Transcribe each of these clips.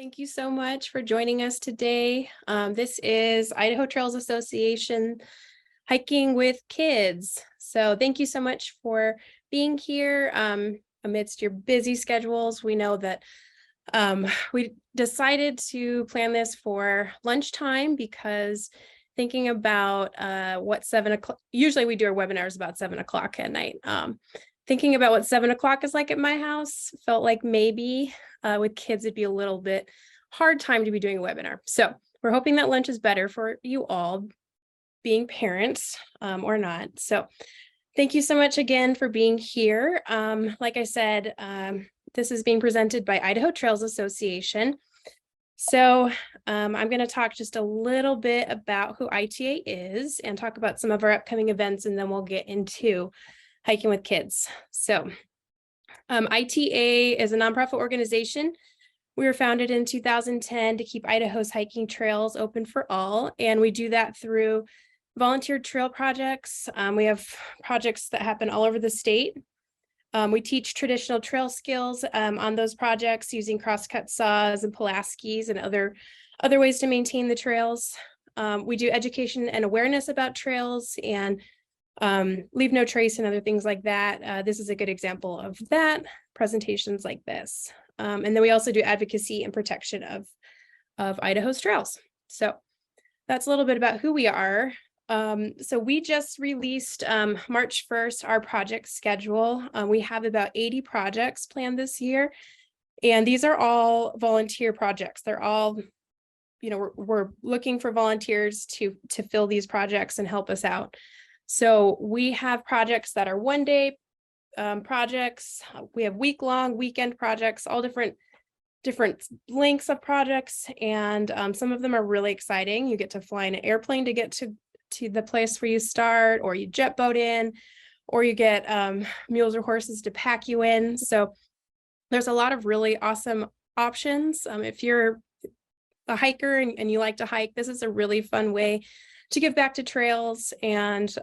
Thank you so much for joining us today. This is Idaho Trails Association Hiking with Kids. So thank you so much for being here amidst your busy schedules. We know that we decided to plan this for lunchtime because thinking about what 7 o'clock, usually we do our webinars about 7 o'clock at night. Thinking about what 7 o'clock is like at my house, felt like maybe with kids, it'd be a little bit hard time to be doing a webinar. So we're hoping that lunch is better for you all, being parents or not. So thank you so much again for being here. Like I said, this is being presented by Idaho Trails Association. So I'm going to talk just a little bit about who ITA is and talk about some of our upcoming events, and then we'll get into hiking with kids. So ITA is a nonprofit organization. We were founded in 2010 to keep Idaho's hiking trails open for all, and we do that through volunteer trail projects. We have projects that happen all over the state. We teach traditional trail skills on those projects using crosscut saws and Pulaskis and other ways to maintain the trails. We do education and awareness about trails and leave no trace and other things like that. This is a good example of that, presentations like this. And then we also do advocacy and protection of Idaho's trails. So that's a little bit about who we are. So we just released March 1st, our project schedule. We have about 80 projects planned this year, and these are all volunteer projects. They're all, we're looking for volunteers to fill these projects and help us out. So we have projects that are one-day projects. We have week-long, weekend projects, all different lengths of projects, and some of them are really exciting. You get to fly in an airplane to get to the place where you start, or you jet boat in, or you get mules or horses to pack you in. So there's a lot of really awesome options. If you're a hiker and you like to hike, this is a really fun way to give back to trails and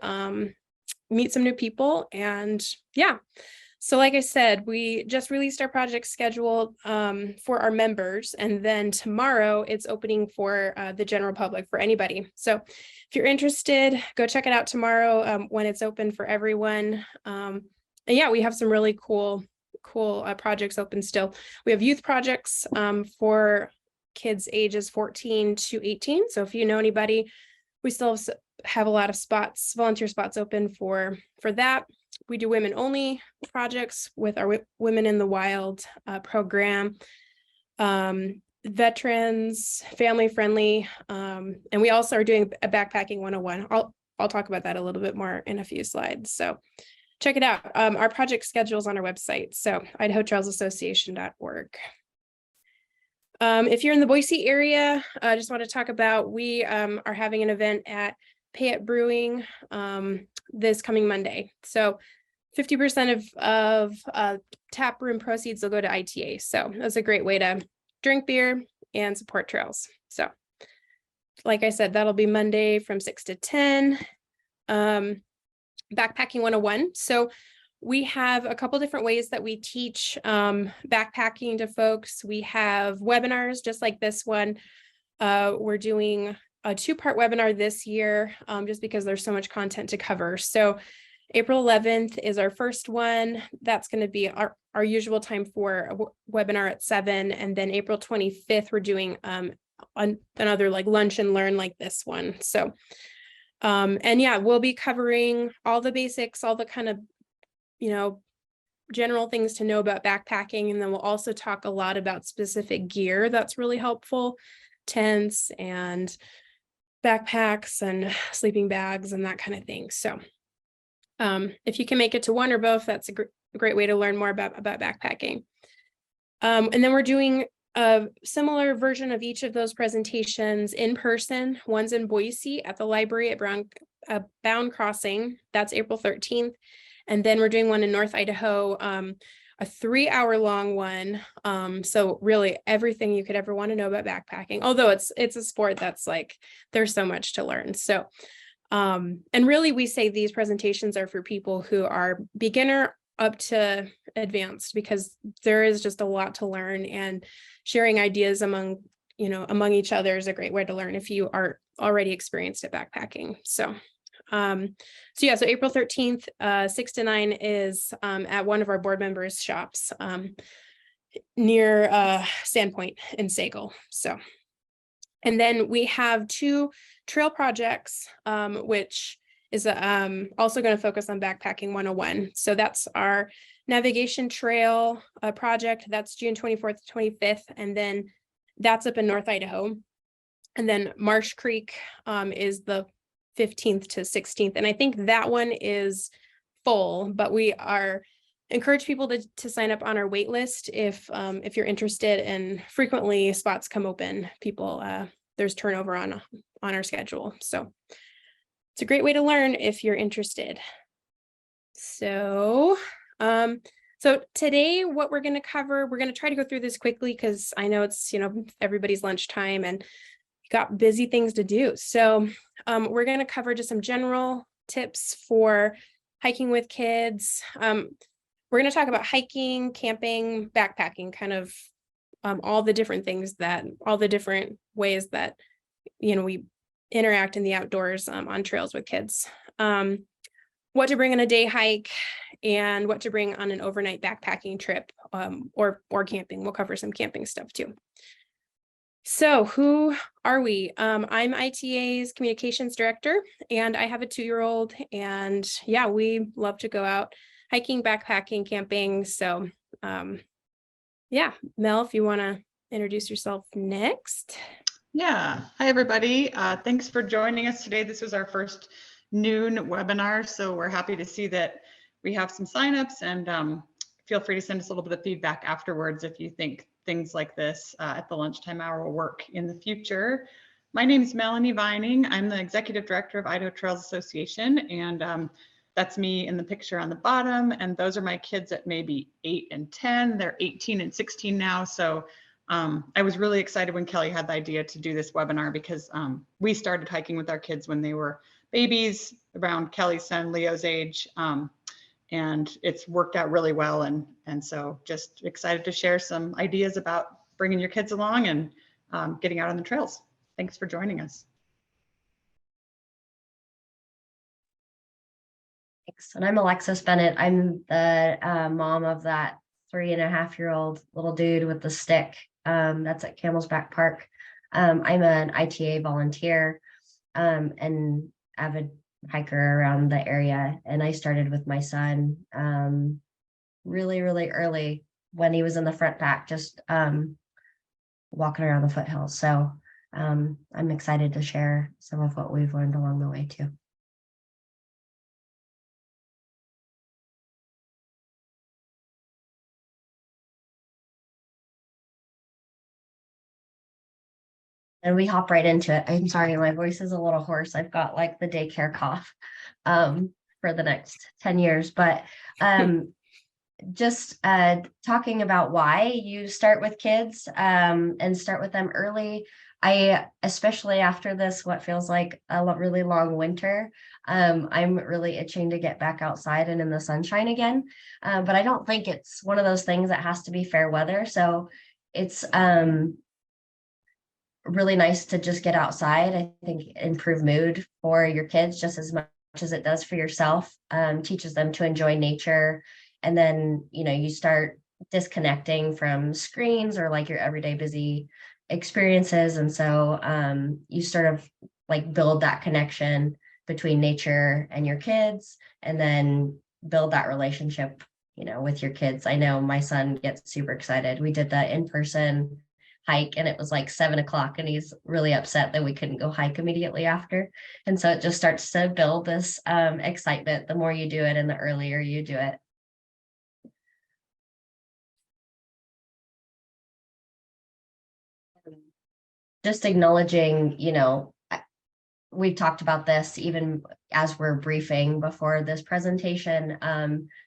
meet some new people. And yeah, so like I said, we just released our project schedule for our members, and then tomorrow it's opening for the general public, for anybody. So if you're interested, go check it out tomorrow when it's open for everyone. And yeah, we have some really cool projects open still. We have youth projects for kids ages 14 to 18. So if you know anybody, we still have a lot of spots, volunteer spots open for that. We do women only projects with our Women in the Wild program, veterans, family friendly. And we also are doing a backpacking 101. I'll talk about that a little bit more in a few slides. So check it out. Our project schedule is on our website. So idahotrailsassociation.org. If you're in the Boise area, I just want to talk about, we are having an event at Payette Brewing this coming Monday. So 50% of tap room proceeds will go to ITA. So that's a great way to drink beer and support trails. So like I said, that'll be Monday from 6 to 10. Backpacking 101. So we have a couple different ways that we teach backpacking to folks. We have webinars just like this one. We're doing a 2-part webinar this year just because there's so much content to cover. So April 11th is our first one. That's going to be our usual time for a webinar at 7. And then April 25th, we're doing another like lunch and learn like this one. So, and yeah, we'll be covering all the basics, all the kind of, general things to know about backpacking. And then we'll also talk a lot about specific gear that's really helpful, tents and backpacks and sleeping bags and that kind of thing. So if you can make it to one or both, that's a great way to learn more about backpacking. And then we're doing a similar version of each of those presentations in person. One's in Boise at the library at Bound Crossing. That's April 13th. And then we're doing one in North Idaho, a 3-hour-long one. So really everything you could ever want to know about backpacking, although it's a sport that's like, there's so much to learn. So, and really we say these presentations are for people who are beginner up to advanced, because there is just a lot to learn, and sharing ideas among each other is a great way to learn if you are already experienced at backpacking. So so April 13th, 6 to 9 is at one of our board members' shops near Sandpoint in Sagal. So, and then we have 2 trail projects, which is also going to focus on backpacking 101. So that's our navigation trail project. That's June 24th to 25th. And then that's up in North Idaho. And then Marsh Creek is the 15th to 16th. And I think that one is full, but we are encourage people to sign up on our wait list if you're interested, and frequently spots come open. People, there's turnover on our schedule. So it's a great way to learn if you're interested. So, so today what we're going to cover, we're going to try to go through this quickly because I know it's, everybody's lunchtime and got busy things to do. So we're going to cover just some general tips for hiking with kids. We're going to talk about hiking, camping, backpacking, kind of all the different ways that, we interact in the outdoors on trails with kids. What to bring on a day hike and what to bring on an overnight backpacking trip or camping. We'll cover some camping stuff too. So who are we? I'm ITA's communications director, and I have a 2-year-old, and yeah, we love to go out hiking, backpacking, camping. So yeah, Mel, if you want to introduce yourself next. Yeah, hi everybody. Thanks for joining us today. This was our first noon webinar, so we're happy to see that we have some signups, and feel free to send us a little bit of feedback afterwards if you think things like this at the lunchtime hour will work in the future. My name is Melanie Vining. I'm the executive director of Idaho Trails Association, and that's me in the picture on the bottom, and those are my kids at maybe 8 and 10. They're 18 and 16 now, so I was really excited when Kelly had the idea to do this webinar because we started hiking with our kids when they were babies, around Kelly's son Leo's age, and it's worked out really well, and so just excited to share some ideas about bringing your kids along and getting out on the trails. Thanks for joining us. Thanks. And I'm Alexis Bennett. I'm the mom of that 3.5-year-old little dude with the stick. That's at Camel's Back Park. I'm an ITA volunteer and avid hiker around the area. And I started with my son really, really early when he was in the front pack, just walking around the foothills. So I'm excited to share some of what we've learned along the way too. And we hop right into it. I'm sorry, my voice is a little hoarse. I've got like the daycare cough for the next 10 years. But just talking about why you start with kids and start with them early. Especially after this, what feels like a really long winter, I'm really itching to get back outside and in the sunshine again. But I don't think it's one of those things that has to be fair weather. So it's really nice to just get outside. I think improve mood for your kids just as much as it does for yourself. Teaches them to enjoy nature. And then, you start disconnecting from screens or like your everyday busy experiences. And so you sort of like build that connection between nature and your kids, and then build that relationship, with your kids. I know my son gets super excited. We did the in-person hike and it was like 7 o'clock and he's really upset that we couldn't go hike immediately after. And so it just starts to build this excitement the more you do it and the earlier you do it. Just acknowledging, we've talked about this even as we're briefing before this presentation,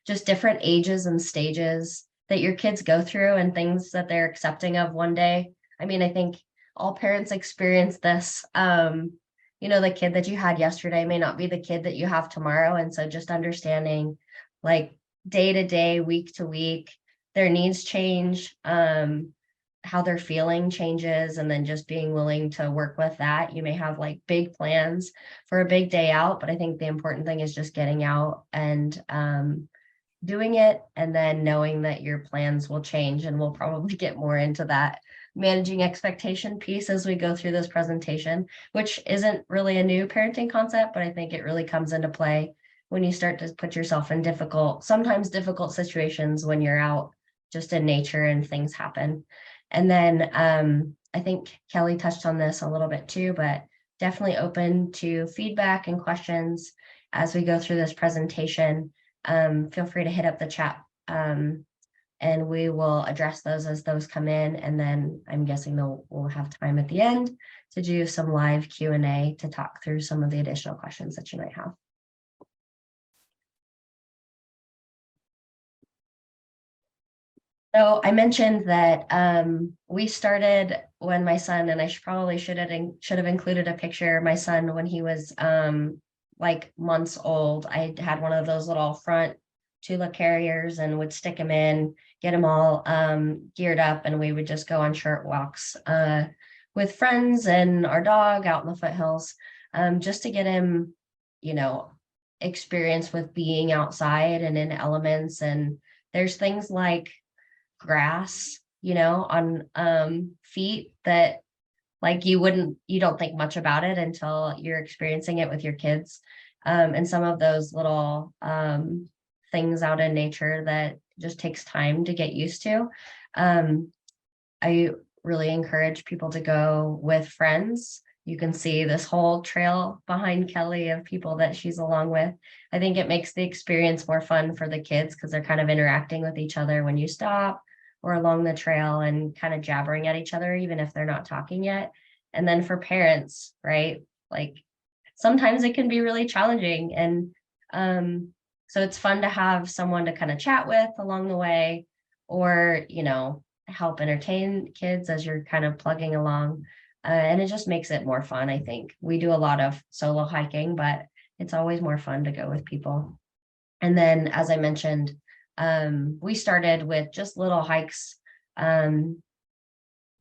just different ages and stages that your kids go through and things that they're accepting of one day. I mean, I think all parents experience this. The kid that you had yesterday may not be the kid that you have tomorrow. And so just understanding like day to day, week to week. Their needs change, how they're feeling changes, and then just being willing to work with that. You may have like big plans for a big day out, but I think the important thing is just getting out and doing it, and then knowing that your plans will change. And we'll probably get more into that managing expectation piece as we go through this presentation, which isn't really a new parenting concept, but I think it really comes into play when you start to put yourself in sometimes difficult situations when you're out just in nature and things happen. And then I think Kelly touched on this a little bit too, but definitely open to feedback and questions as we go through this presentation. Feel free to hit up the chat, and we will address those as those come in. And then I'm guessing we'll have time at the end to do some live Q&A to talk through some of the additional questions that you might have. So I mentioned that we started when my son, and I should have included a picture. My son, when he was like months old, I had one of those little front Tula carriers and would stick him in, get him all geared up, and we would just go on short walks with friends and our dog out in the foothills, just to get him, experience with being outside and in elements. And there's things like grass, on feet that like you don't think much about it until you're experiencing it with your kids. And some of those little things out in nature that just takes time to get used to. I really encourage people to go with friends. You can see this whole trail behind Kelly of people that she's along with. I think it makes the experience more fun for the kids because they're kind of interacting with each other when you stop or along the trail and kind of jabbering at each other, even if they're not talking yet. And then for parents, right? Like sometimes it can be really challenging. And so it's fun to have someone to kind of chat with along the way, or, help entertain kids as you're kind of plugging along. And it just makes it more fun, I think. We do a lot of solo hiking, but it's always more fun to go with people. And then, as I mentioned, we started with just little hikes,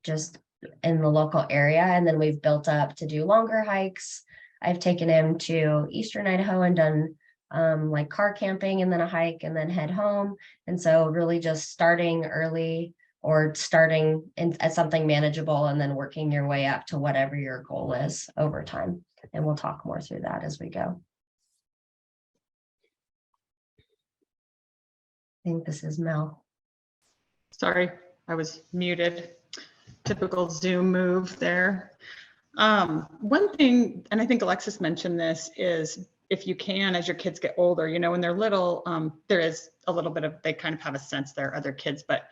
just in the local area. And then we've built up to do longer hikes. I've taken him to Eastern Idaho and done like car camping and then a hike and then head home. And so really just starting early or starting at something manageable and then working your way up to whatever your goal is over time. And we'll talk more through that as we go. I think this is Mel. Sorry, I was muted. Typical Zoom move there. One thing, and I think Alexis mentioned this, is if you can, as your kids get older, when they're little, there is a little bit of, they kind of have a sense they're other kids, but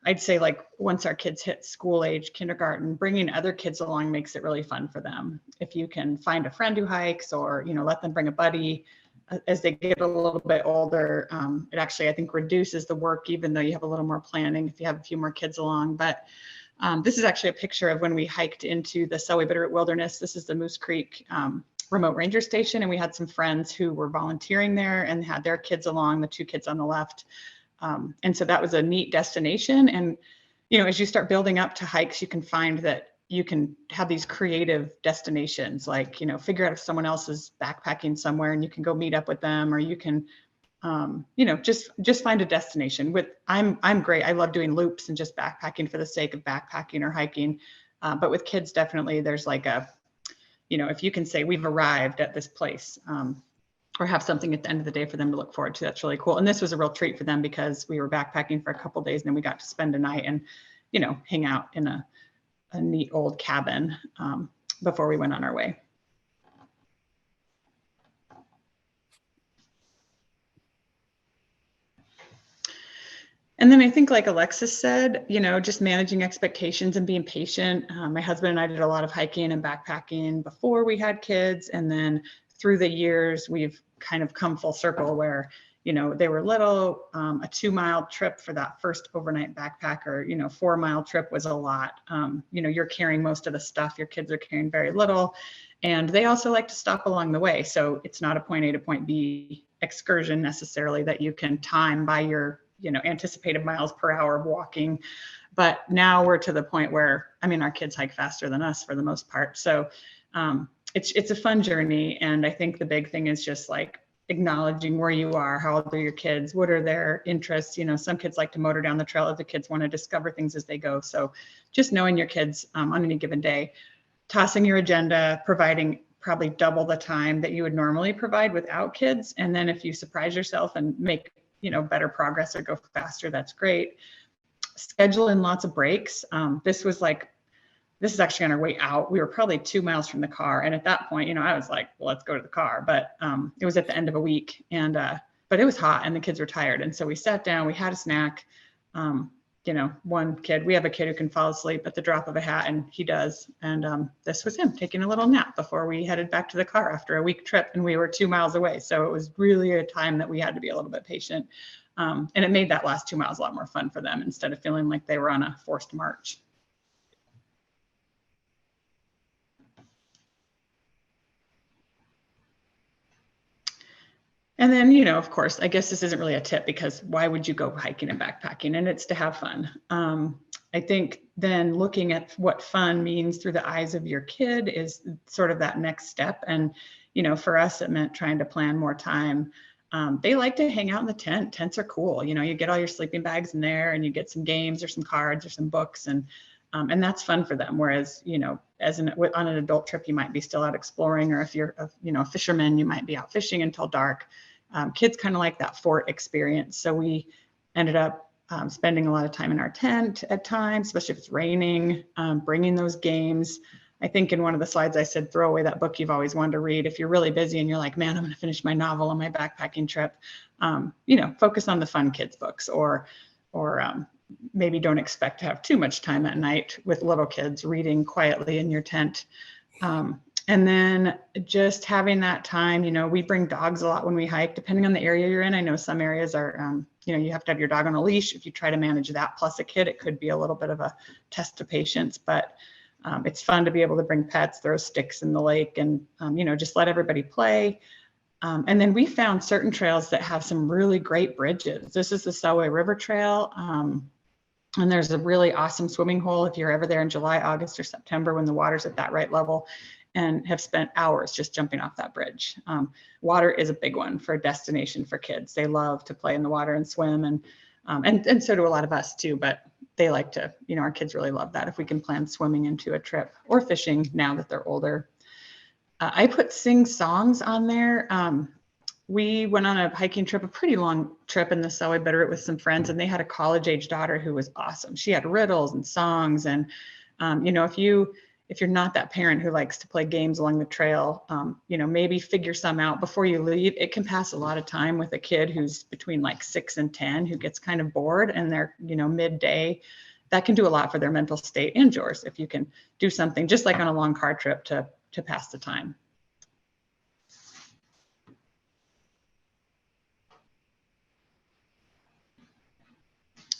I'd say like once our kids hit school age, kindergarten, bringing other kids along makes it really fun for them. If you can find a friend who hikes or, let them bring a buddy as they get a little bit older, it actually, I think, reduces the work, even though you have a little more planning if you have a few more kids along. But this is actually a picture of when we hiked into the Selway Bitterroot Wilderness. This is the Moose Creek remote ranger station. And we had some friends who were volunteering there and had their kids along, the two kids on the left. And so that was a neat destination. And, as you start building up to hikes, you can find that you can have these creative destinations, like, figure out if someone else is backpacking somewhere and you can go meet up with them, or you can, just find a destination. I'm great. I love doing loops and just backpacking for the sake of backpacking or hiking. But with kids, definitely there's like if you can say we've arrived at this place, or have something at the end of the day for them to look forward to, that's really cool. And this was a real treat for them because we were backpacking for a couple of days and then we got to spend a night and, hang out in a neat old cabin before we went on our way. And then I think, like Alexis said, just managing expectations and being patient. My husband and I did a lot of hiking and backpacking before we had kids. And then through the years, we've kind of come full circle where, they were little. A 2-mile trip for that first overnight backpack, or 4-mile trip was a lot. You're carrying most of the stuff. Your kids are carrying very little, and they also like to stop along the way. So it's not a point A to point B excursion necessarily that you can time by your anticipated miles per hour of walking. But now we're to the point where, our kids hike faster than us for the most part. So it's a fun journey. And I think the big thing is just like acknowledging where you are, how old are your kids, what are their interests. Some kids like to motor down the trail, other kids want to discover things as they go. So just knowing your kids on any given day, tossing your agenda, providing probably double the time that you would normally provide without kids. And then if you surprise yourself and make better progress or go faster, that's great. Schedule in lots of breaks. This is actually on our way out. We were probably 2 miles from the car. And at that point, I was like, well, let's go to the car. But it was at the end of a week, and but it was hot and the kids were tired. And so we sat down, we had a snack. We have a kid who can fall asleep at the drop of a hat, and he does. And this was him taking a little nap before we headed back to the car after a week trip, and we were 2 miles away. So it was really a time that we had to be a little bit patient. And it made that last 2 miles a lot more fun for them instead of feeling like they were on a forced march. And then, of course, I guess this isn't really a tip, because why would you go hiking and backpacking? And it's to have fun. I think then looking at what fun means through the eyes of your kid is sort of that next step. And, for us, it meant trying to plan more time. They like to hang out in the tent. Tents are cool. You get all your sleeping bags in there, and you get some games or some cards or some books, and that's fun for them. Whereas, on an adult trip, you might be still out exploring, or if you're, a fisherman, you might be out fishing until dark. Kids kind of like that fort experience. So we ended up spending a lot of time in our tent at times, especially if it's raining, bringing those games. I think in one of the slides I said, throw away that book you've always wanted to read. If you're really busy and you're like, man, I'm going to finish my novel on my backpacking trip, focus on the fun kids books, or maybe don't expect to have too much time at night with little kids reading quietly in your tent. And then just having that time, we bring dogs a lot when we hike, depending on the area you're in. I know some areas are, you have to have your dog on a leash. If you try to manage that plus a kid, it could be a little bit of a test of patience, but it's fun to be able to bring pets, throw sticks in the lake, and, just let everybody play. And then we found certain trails that have some really great bridges. This is the Selway River Trail. And there's a really awesome swimming hole if you're ever there in July, August, or September when the water's at that right level, and have spent hours just jumping off that bridge. Water is a big one for a destination for kids. They love to play in the water and swim, and so do a lot of us too, but they like to, our kids really love that if we can plan swimming into a trip, or fishing now that they're older. I put sing songs on there. We went on a hiking trip, a pretty long trip in the Selway Bitterroot with some friends, and they had a college-age daughter who was awesome. She had riddles and songs, and if you're not that parent who likes to play games along the trail, maybe figure some out before you leave. It can pass a lot of time with a kid who's between like 6 and 10 who gets kind of bored, and they're, midday. That can do a lot for their mental state and yours if you can do something just like on a long car trip to pass the time.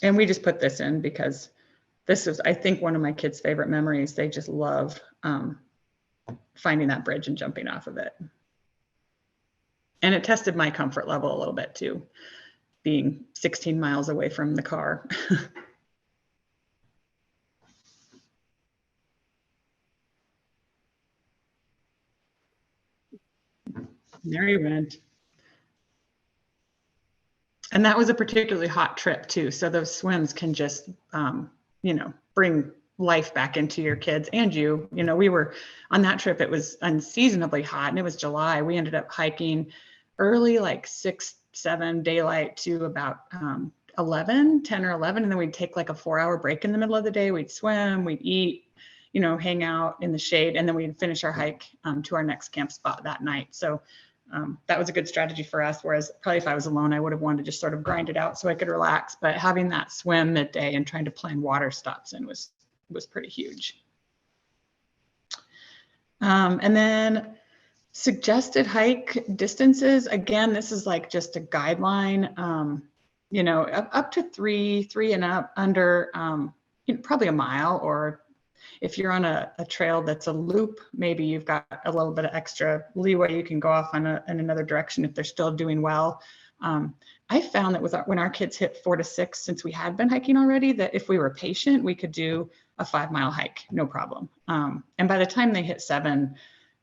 And we just put this in because this is, I think, one of my kids' favorite memories. They just love finding that bridge and jumping off of it. And it tested my comfort level a little bit too, being 16 miles away from the car. There he went. And that was a particularly hot trip too. So those swims can just, bring life back into your kids and you. We were on that trip, it was unseasonably hot, and it was July. We ended up hiking early, like 6, 7 daylight to about 10 or 11. And then we'd take like a 4-hour break in the middle of the day. We'd swim, we'd eat, hang out in the shade, and then we'd finish our hike to our next camp spot that night. So that was a good strategy for us. Whereas probably if I was alone, I would have wanted to just sort of grind it out so I could relax. But having that swim midday and trying to plan water stops in was pretty huge. And then Suggested hike distances, again, this is like just a guideline, you know, up to three and up, under you know, probably a mile, or if you're on a trail that's a loop, maybe you've got a little bit of extra leeway. You can go off on in another direction if they're still doing well. I found that when our kids hit 4 to 6, since we had been hiking already, that if we were patient, we could do a 5-mile hike, no problem. And by the time they hit 7,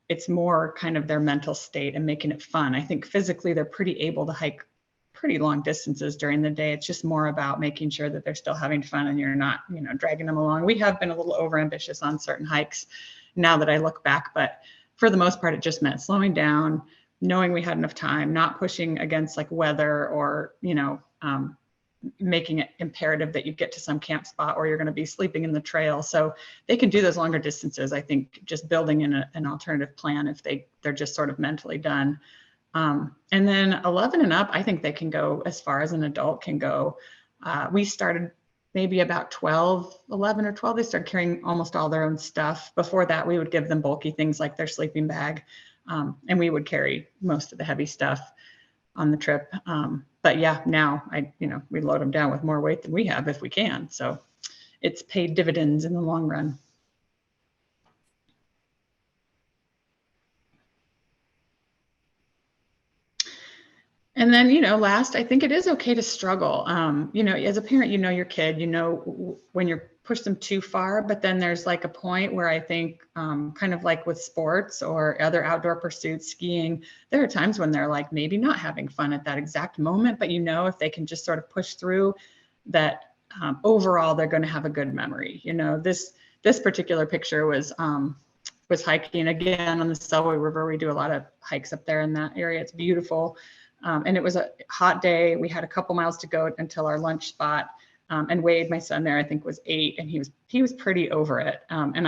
it's more kind of their mental state and making it fun. I think physically they're pretty able to hike pretty long distances during the day. It's just more about making sure that they're still having fun and you're not, you know, dragging them along. We have been a little overambitious on certain hikes now that I look back, but for the most part, it just meant slowing down, knowing we had enough time, not pushing against like weather or, you know, making it imperative that you get to some camp spot or you're going to be sleeping in the trail. So they can do those longer distances. I think just building in an alternative plan if they're just sort of mentally done. And then 11 and up, I think they can go as far as an adult can go. We started maybe about 11 or 12. They started carrying almost all their own stuff. Before that, we would give them bulky things like their sleeping bag. And we would carry most of the heavy stuff on the trip. But yeah, now we load them down with more weight than we have if we can. So it's paid dividends in the long run. And then, last, I think it is okay to struggle. As a parent, your kid, when you're push them too far, but then there's like a point where I think kind of like with sports or other outdoor pursuits, skiing, there are times when they're like maybe not having fun at that exact moment, but if they can just sort of push through that, overall, they're going to have a good memory. This particular picture was hiking again on the Selway River. We do a lot of hikes up there in that area. It's beautiful. And it was a hot day. We had a couple miles to go until our lunch spot. And Wade, my son there, I think was 8, and he was pretty over it. And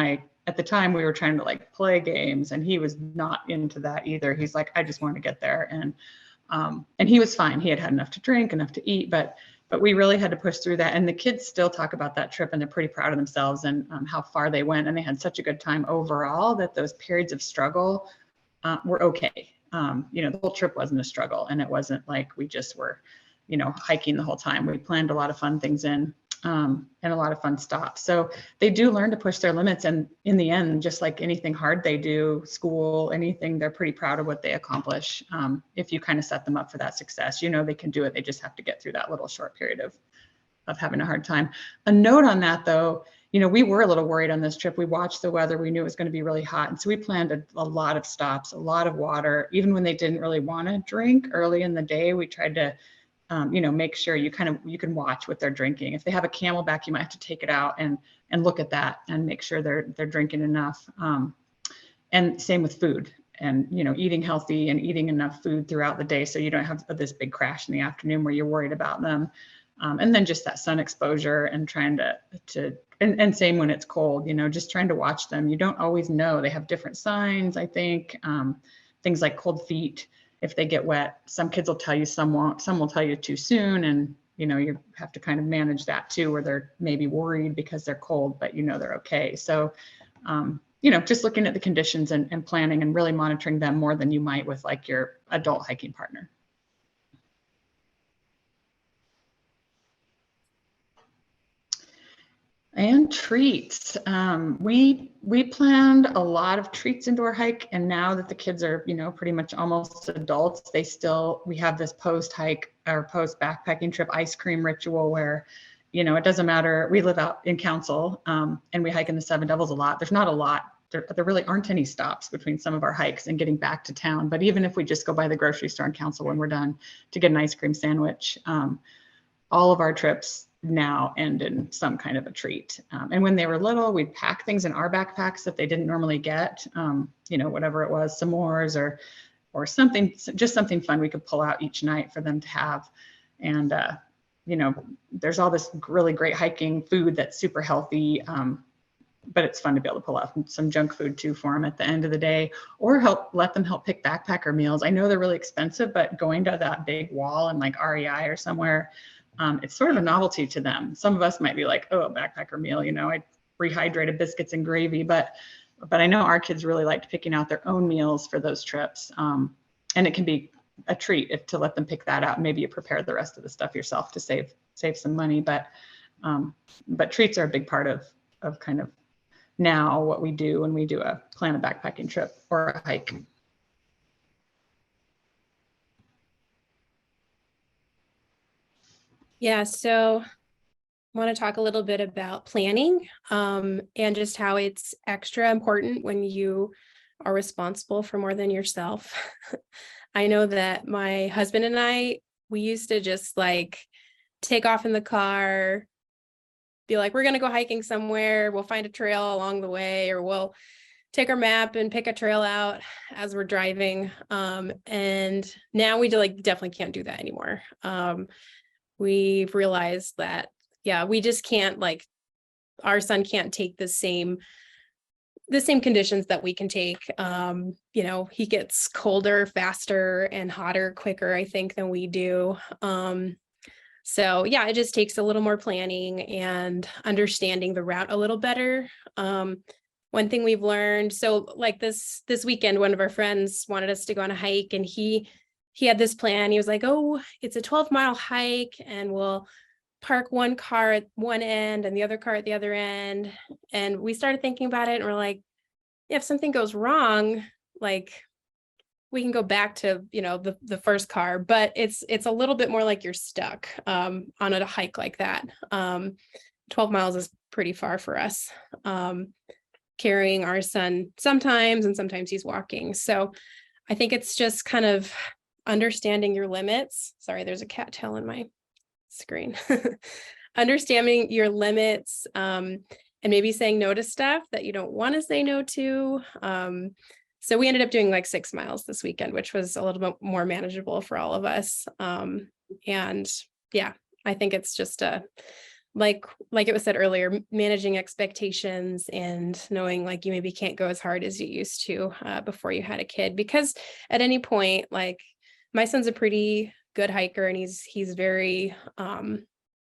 at the time we were trying to like play games, and he was not into that either. He's like, I just want to get there. And he was fine. He had enough to drink, enough to eat, but we really had to push through that. And the kids still talk about that trip, and they're pretty proud of themselves and how far they went. And they had such a good time overall that those periods of struggle were okay. The whole trip wasn't a struggle, and it wasn't like we just were hiking the whole time. We planned a lot of fun things in, and a lot of fun stops. So they do learn to push their limits. And in the end, just like anything hard they do, school, anything, they're pretty proud of what they accomplish. If you kind of set them up for that success, they can do it. They just have to get through that little short period of having a hard time. A note on that though, we were a little worried on this trip. We watched the weather. We knew it was going to be really hot. And so we planned a lot of stops, a lot of water. Even when they didn't really want to drink early in the day, we tried to make sure you can watch what they're drinking. If they have a Camelback, you might have to take it out and look at that and make sure they're drinking enough. And same with food, and eating healthy and eating enough food throughout the day, so you don't have this big crash in the afternoon where you're worried about them. And then just that sun exposure and trying and same when it's cold, just trying to watch them. You don't always know. They have different signs, I think. Things like cold feet. If they get wet, some kids will tell you, some won't. Some will tell you too soon. And, you have to kind of manage that too, where they're maybe worried because they're cold, but they're okay. So, just looking at the conditions and planning and really monitoring them more than you might with like your adult hiking partner. And treats. We planned a lot of treats into our hike, and now that the kids are, pretty much almost adults, we have this post-hike or post-backpacking trip ice cream ritual where, it doesn't matter. We live out in Council, and we hike in the Seven Devils a lot. There's not a lot. There really aren't any stops between some of our hikes and getting back to town. But even if we just go by the grocery store in Council when we're done to get an ice cream sandwich, all of our trips now end in some kind of a treat. And when they were little, we'd pack things in our backpacks that they didn't normally get, whatever it was, s'mores or something, just something fun we could pull out each night for them to have. And, there's all this really great hiking food that's super healthy, but it's fun to be able to pull out some junk food too for them at the end of the day, or let them help pick backpacker meals. I know they're really expensive, but going to that big wall and like REI or somewhere, it's sort of a novelty to them. Some of us might be like, oh, a backpacker meal, I rehydrated biscuits and gravy, but but I know our kids really liked picking out their own meals for those trips. And it can be a treat to let them pick that out. Maybe you prepare the rest of the stuff yourself to save some money, but treats are a big part of kind of now what we do when we plan a backpacking trip or a hike. Yeah, so I want to talk a little bit about planning and just how it's extra important when you are responsible for more than yourself. I know that my husband and I, we used to just like take off in the car, be like, we're going to go hiking somewhere. We'll find a trail along the way, or we'll take our map and pick a trail out as we're driving. And now we definitely can't do that anymore. We've realized that, yeah, we just can't, like, our son can't take the same conditions that we can take. He gets colder faster and hotter quicker, I think, than we do. So yeah, it just takes a little more planning and understanding the route a little better. One thing we've learned, so like this weekend, one of our friends wanted us to go on a hike, and he had this plan. He was like, oh, it's a 12-mile hike, and we'll park one car at one end and the other car at the other end. And we started thinking about it, and we're like, yeah, if something goes wrong, like, we can go back to, the first car, but it's a little bit more like you're stuck on a hike like that. 12 miles is pretty far for us, carrying our son sometimes, and sometimes he's walking. So I think it's just kind of understanding your limits. Sorry, there's a cat tail in my screen. Understanding your limits, and maybe saying no to stuff that you don't want to say no to. So we ended up doing like 6 miles this weekend, which was a little bit more manageable for all of us. And yeah, I think it's just like it was said earlier, managing expectations and knowing like you maybe can't go as hard as you used to before you had a kid, because at any point, like, my son's a pretty good hiker, and he's very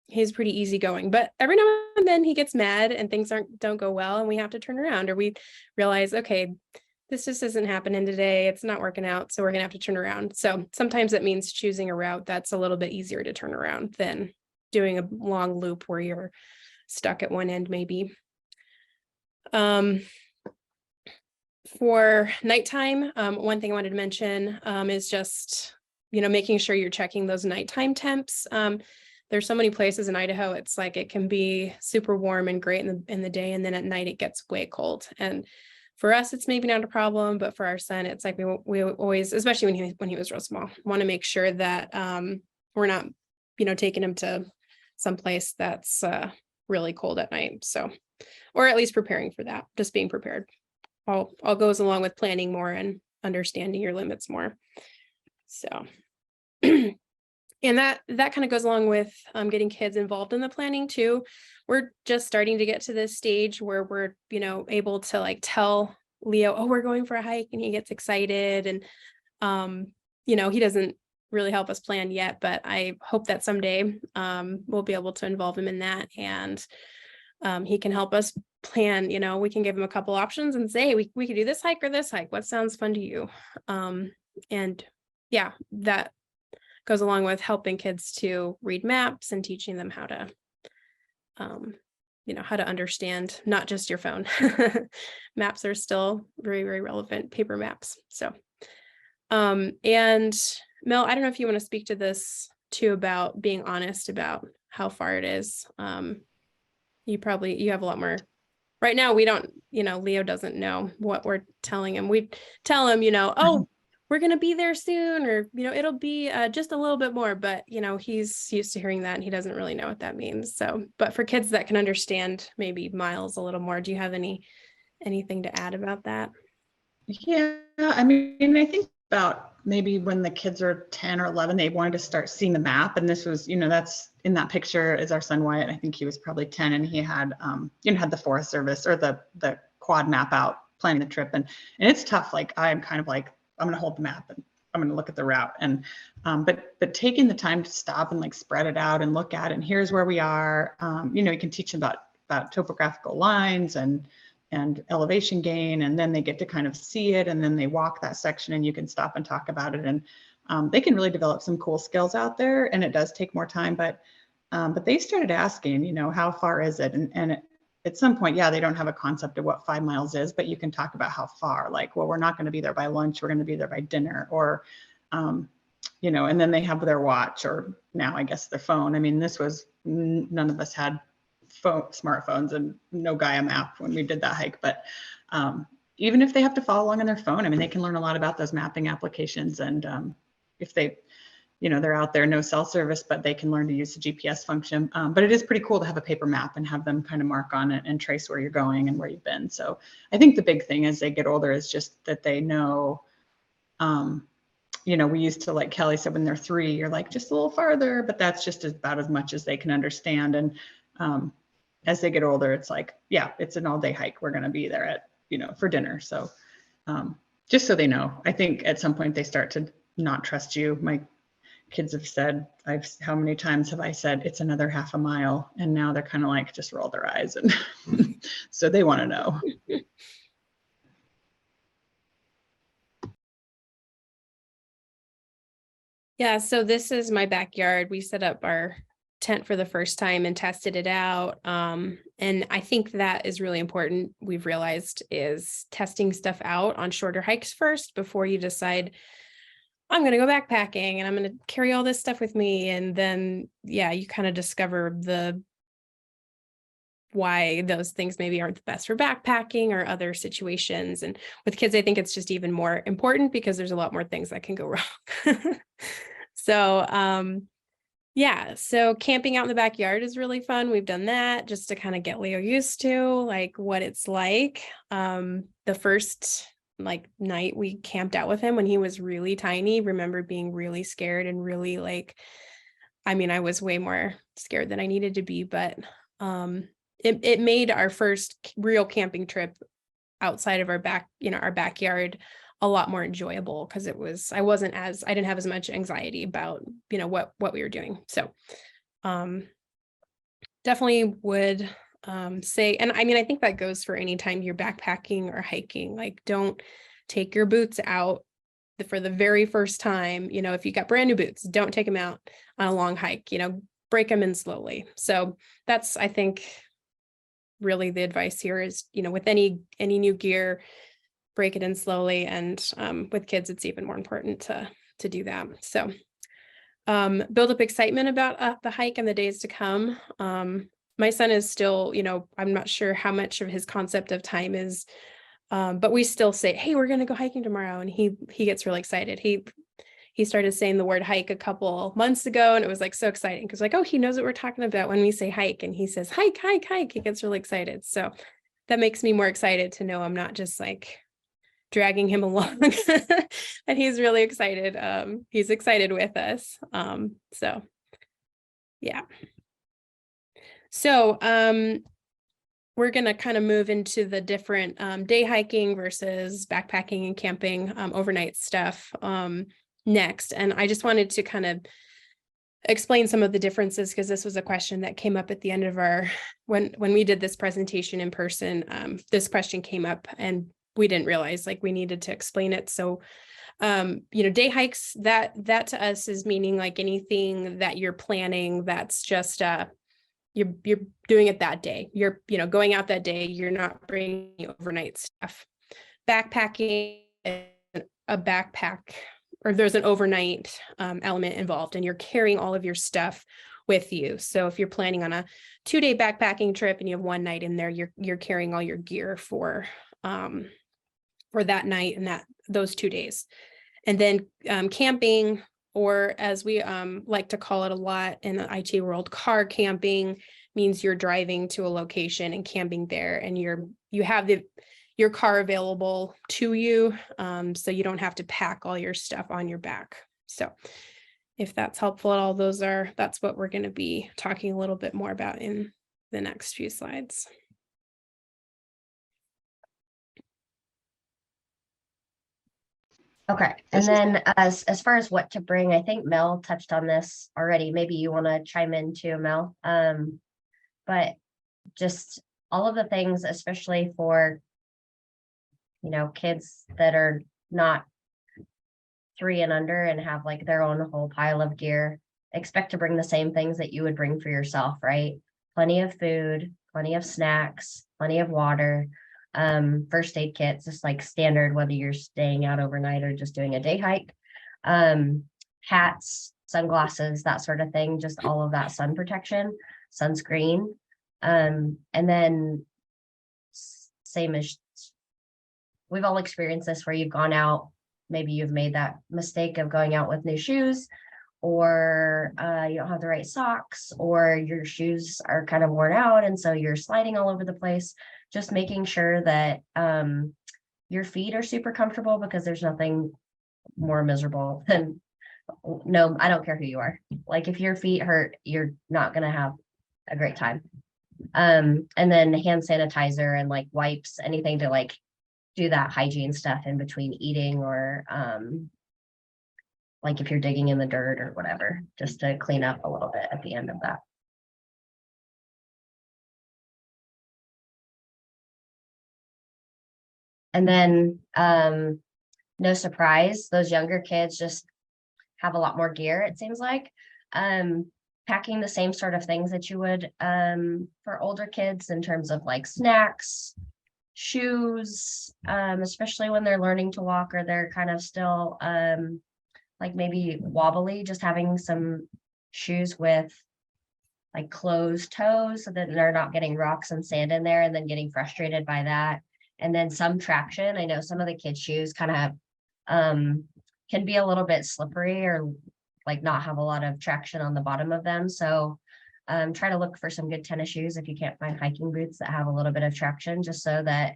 he's pretty easygoing, but every now and then he gets mad and things don't go well, and we have to turn around, or we realize, okay, this just isn't happening today. It's not working out. So we're going to have to turn around. So sometimes it means choosing a route that's a little bit easier to turn around than doing a long loop where you're stuck at one end, maybe. For nighttime, one thing I wanted to mention is just, making sure you're checking those nighttime temps. There's so many places in Idaho, it's like it can be super warm and great in the day, and then at night it gets way cold. And for us, it's maybe not a problem, but for our son, it's like we always, especially when he was real small, want to make sure that we're not, taking him to some place that's really cold at night. So, or at least preparing for that, just being prepared. All goes along with planning more and understanding your limits more. So, and that kind of goes along with getting kids involved in the planning too. We're just starting to get to this stage where we're, able to like tell Leo, oh, we're going for a hike, and he gets excited. And, he doesn't really help us plan yet, but I hope that someday we'll be able to involve him in that. And he can help us plan, we can give him a couple options and say, we could do this hike or this hike. What sounds fun to you? And yeah, that goes along with helping kids to read maps and teaching them how to, how to understand not just your phone. Maps are still very, very relevant, paper maps. So, and Mel, I don't know if you want to speak to this too, about being honest about how far it is. You have a lot more. Right now, we don't, Leo doesn't know what we're telling him. We tell him, oh, we're going to be there soon, or, it'll be just a little bit more, but, he's used to hearing that and he doesn't really know what that means. So, but for kids that can understand maybe miles a little more, do you have anything to add about that? Yeah, I mean, I think about maybe when the kids are 10 or 11, they wanted to start seeing the map. And this was, that's in that picture is our son Wyatt. I think he was probably 10, and he had, had the Forest Service or the quad map out planning the trip. And it's tough. Like, I'm kind of like, I'm going to hold the map and I'm going to look at the route. And, but taking the time to stop and like spread it out and look at it, and here's where we are. You can teach them about topographical lines and and elevation gain, and then they get to kind of see it, and then they walk that section and you can stop and talk about it. And they can really develop some cool skills out there, and it does take more time, but they started asking, you know, how far is it? And at some point, yeah, they don't have a concept of what 5 miles is, but you can talk about how far, like, well, we're not going to be there by lunch, we're going to be there by dinner, or, you know, and then they have their watch, or now I guess their phone. I mean, this was, none of us had smartphones, and no Gaia map when we did that hike, but even if they have to follow along on their phone, I mean, they can learn a lot about those mapping applications. And if they, you know, they're out there, no cell service, but they can learn to use the GPS function. But it is pretty cool to have a paper map and have them kind of mark on it and trace where you're going and where you've been. So I think the big thing as they get older is just that they know, you know, we used to, like Kelly said, when they're 3, you're like, just a little farther, but that's just about as much as they can understand. And as they get older, it's like, yeah, it's an all-day hike. We're going to be there at, you know, for dinner. So just so they know, I think at some point they start to not trust you. My kids have said, how many times have I said it's another half a mile? And now they're kind of like, just roll their eyes. And so they want to know. Yeah, so this is my backyard. We set up our tent for the first time and tested it out. And I think that is really important. We've realized is testing stuff out on shorter hikes first before you decide, I'm going to go backpacking and I'm going to carry all this stuff with me. And then, yeah, you kind of discover why those things maybe aren't the best for backpacking or other situations. And with kids, I think it's just even more important because there's a lot more things that can go wrong. So, yeah, so camping out in the backyard is really fun. We've done that just to kind of get Leo used to like what it's like. The first night we camped out with him when he was really tiny, remember being really scared and really like, I mean, I was way more scared than I needed to be, but it made our first real camping trip outside of our backyard a lot more enjoyable because I didn't have as much anxiety about, you know, what we were doing. So definitely would say, and I mean, I think that goes for any time you're backpacking or hiking, like don't take your boots out for the very first time. You know, if you got brand new boots, don't take them out on a long hike, you know, break them in slowly. So that's, I think, really the advice here is, you know, with any new gear, break it in slowly. And with kids, it's even more important to do that. So build up excitement about the hike and the days to come. My son is still, you know, I'm not sure how much of his concept of time is, but we still say, hey, we're going to go hiking tomorrow. And he gets really excited. He started saying the word hike a couple months ago, and it was like so exciting because like, oh, he knows what we're talking about when we say hike, and he says hike, hike, hike. He gets really excited. So that makes me more excited to know I'm not just like dragging him along and he's really excited. He's excited with us. So yeah. So we're going to kind of move into the different day hiking versus backpacking and camping overnight stuff next. And I just wanted to kind of explain some of the differences because this was a question that came up at the end of when we did this presentation in person. This question came up and we didn't realize like we needed to explain it. So, you know, day hikes, that to us is meaning like anything that you're planning that's just you're doing it that day. You're, you know, going out that day. You're not bringing overnight stuff. Backpacking, a backpack, or there's an overnight element involved, and you're carrying all of your stuff with you. So if you're planning on a 2-day backpacking trip and you have one night in there, you're carrying all your gear for that night and those 2 days. And then camping, or as we like to call it a lot in the IT world, car camping, means you're driving to a location and camping there, and you have your car available to you, so you don't have to pack all your stuff on your back. So if that's helpful at all, that's what we're going to be talking a little bit more about in the next few slides. Okay. And then as far as what to bring, I think Mel touched on this already. Maybe you want to chime in too, Mel. But just all of the things, especially for kids that are not 3 and under and have like their own whole pile of gear, expect to bring the same things that you would bring for yourself, right? Plenty of food, plenty of snacks, plenty of water, first aid kits, just like standard, whether you're staying out overnight or just doing a day hike, hats, sunglasses, that sort of thing, just all of that sun protection, sunscreen. And then same as we've all experienced this, where you've gone out, maybe you've made that mistake of going out with new shoes, or you don't have the right socks, or your shoes are kind of worn out, and so you're sliding all over the place. Just making sure that your feet are super comfortable, because there's nothing more miserable than, no, I don't care who you are. Like, if your feet hurt, you're not going to have a great time. And then hand sanitizer and like wipes, anything to like do that hygiene stuff in between eating, or like if you're digging in the dirt or whatever, just to clean up a little bit at the end of that. And then no surprise, those younger kids just have a lot more gear, it seems like. Packing the same sort of things that you would for older kids, in terms of like snacks, shoes, especially when they're learning to walk, or they're kind of still like maybe wobbly, just having some shoes with like closed toes, so that they're not getting rocks and sand in there and then getting frustrated by that. And then some traction. I know some of the kids' shoes kind of can be a little bit slippery, or like not have a lot of traction on the bottom of them. So try to look for some good tennis shoes if you can't find hiking boots that have a little bit of traction, just so that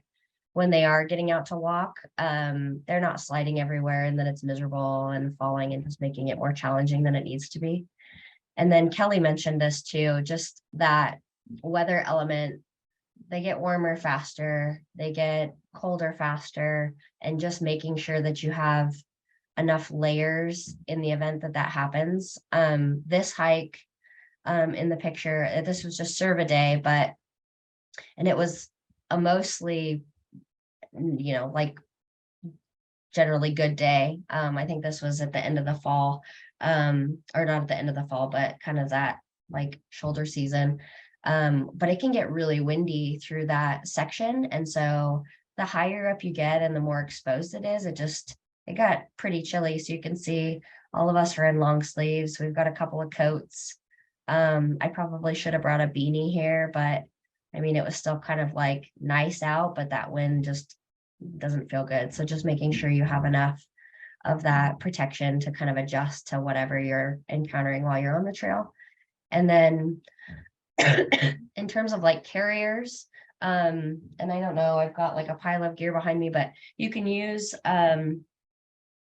when they are getting out to walk, they're not sliding everywhere and then it's miserable and falling and just making it more challenging than it needs to be. And then Kelly mentioned this too, just that weather element. They get warmer faster, they get colder faster, and just making sure that you have enough layers in the event that that happens. This hike, in the picture, this was just serve a day, and it was a mostly, like generally good day. I think this was at the end of the fall, or not at the end of the fall, but kind of that like shoulder season. But it can get really windy through that section. And so the higher up you get and the more exposed it is, it got pretty chilly. So you can see all of us are in long sleeves. We've got a couple of coats. I probably should have brought a beanie here, but I mean, it was still kind of like nice out, but that wind just doesn't feel good. So just making sure you have enough of that protection to kind of adjust to whatever you're encountering while you're on the trail. And then in terms of like carriers, and I don't know, I've got like a pile of gear behind me, but you can use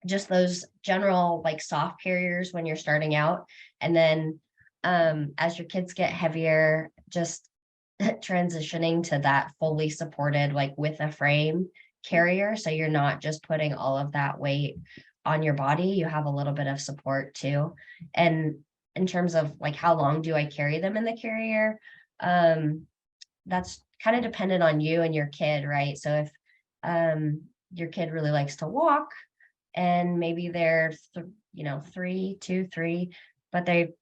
just those general like soft carriers when you're starting out. And then as your kids get heavier, just transitioning to that fully supported, like with a frame carrier. So you're not just putting all of that weight on your body, you have a little bit of support too. And in terms of like how long do I carry them in the carrier, that's kind of dependent on you and your kid, right? So if your kid really likes to walk, and maybe they're 3, but they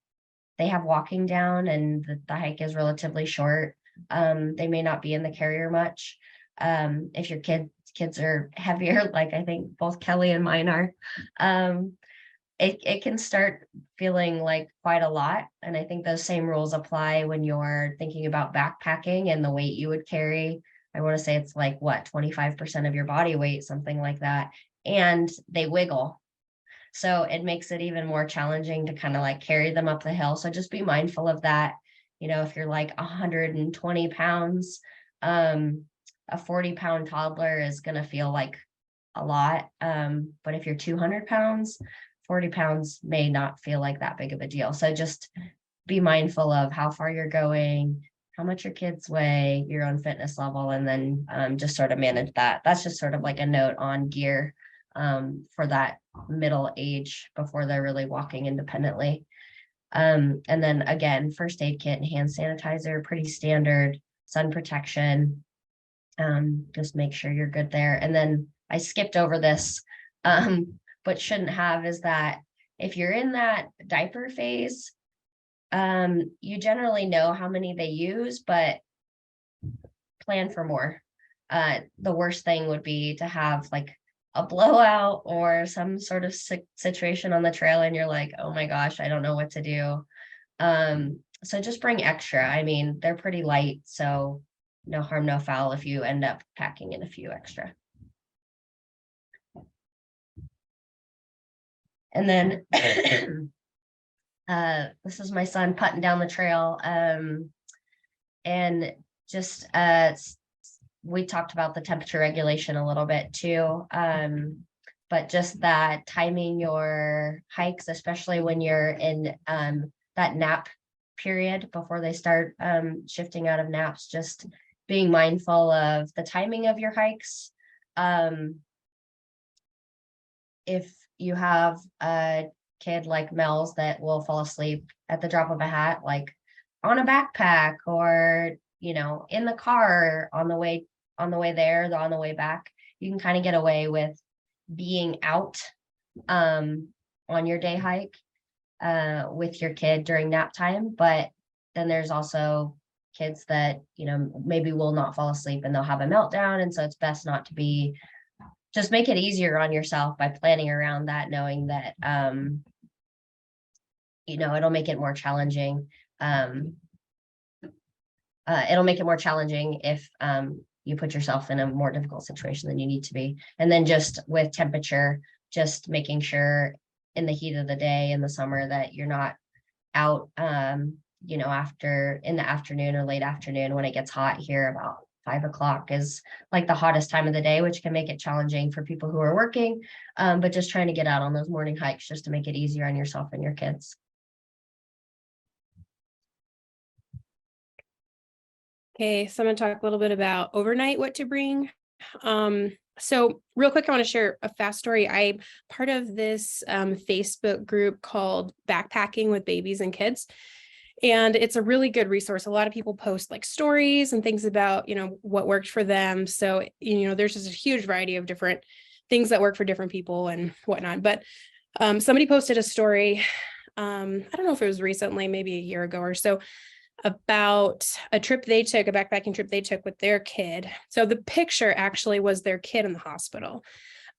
have walking down and the hike is relatively short, they may not be in the carrier much. If your kids are heavier, like I think both Kelly and mine are, it can start feeling like quite a lot. And I think those same rules apply when you're thinking about backpacking and the weight you would carry. I want to say it's like 25% of your body weight, something like that. And they wiggle. So it makes it even more challenging to kind of like carry them up the hill. So just be mindful of that. If you're like 120 pounds, a 40-pound toddler is going to feel like a lot. But if you're 200 pounds, 40 pounds may not feel like that big of a deal. So just be mindful of how far you're going, how much your kids weigh, your own fitness level, and then just sort of manage that. That's just sort of like a note on gear for that middle age before they're really walking independently. And then again, first aid kit and hand sanitizer, pretty standard, sun protection. Just make sure you're good there. And then I skipped over this, but shouldn't have, is that if you're in that diaper phase, you generally know how many they use, but plan for more. The worst thing would be to have like a blowout or some sort of situation on the trail and you're like, oh my gosh, I don't know what to do. So just bring extra. I mean, they're pretty light, so no harm, no foul if you end up packing in a few extra. And then this is my son putting down the trail. And just we talked about the temperature regulation a little bit too. But just that timing your hikes, especially when you're in that nap period before they start shifting out of naps, just being mindful of the timing of your hikes. If you have a kid like Mel's that will fall asleep at the drop of a hat, like on a backpack or, you know, in the car on the way there, on the way back, you can kind of get away with being out on your day hike with your kid during nap time. But then there's also kids that, you know, maybe will not fall asleep and they'll have a meltdown. And so it's best not to be, just make it easier on yourself by planning around that, knowing that, you know, it'll make it more challenging. It'll make it more challenging if you put yourself in a more difficult situation than you need to be. And then just with temperature, just making sure in the heat of the day in the summer that you're not out, you know, in the afternoon or late afternoon when it gets hot here. About 5 o'clock is like the hottest time of the day, which can make it challenging for people who are working, but just trying to get out on those morning hikes just to make it easier on yourself and your kids. Okay, so I'm going to talk a little bit about overnight, what to bring. So real quick, I want to share a fast story. I'm part of this Facebook group called Backpacking with Babies and Kids. And it's a really good resource. A lot of people post like stories and things about, you know, what worked for them. So, you know, there's just a huge variety of different things that work for different people and whatnot. But somebody posted a story, I don't know if it was recently, maybe a year ago or so, about a trip they took, a backpacking trip they took with their kid. So the picture actually was their kid in the hospital.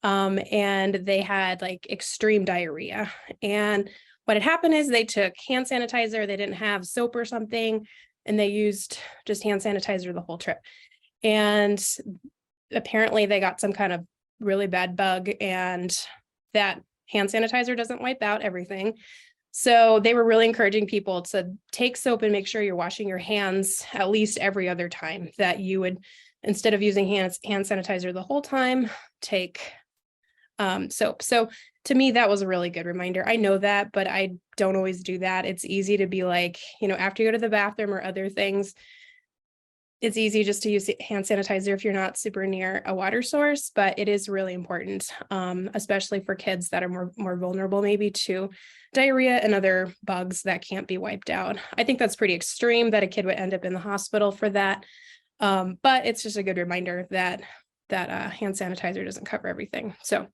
And they had like extreme diarrhea. And what had happened is they took hand sanitizer, they didn't have soap or something, and they used just hand sanitizer the whole trip. And apparently they got some kind of really bad bug, and that hand sanitizer doesn't wipe out everything. So they were really encouraging people to take soap and make sure you're washing your hands at least every other time, that you would, instead of using hand sanitizer the whole time, take soap. So to me, that was a really good reminder. I know that, but I don't always do that. It's easy to be like, you know, after you go to the bathroom or other things, it's easy just to use hand sanitizer if you're not super near a water source, but it is really important, especially for kids that are more vulnerable maybe to diarrhea and other bugs that can't be wiped out. I think that's pretty extreme that a kid would end up in the hospital for that. But it's just a good reminder that hand sanitizer doesn't cover everything. So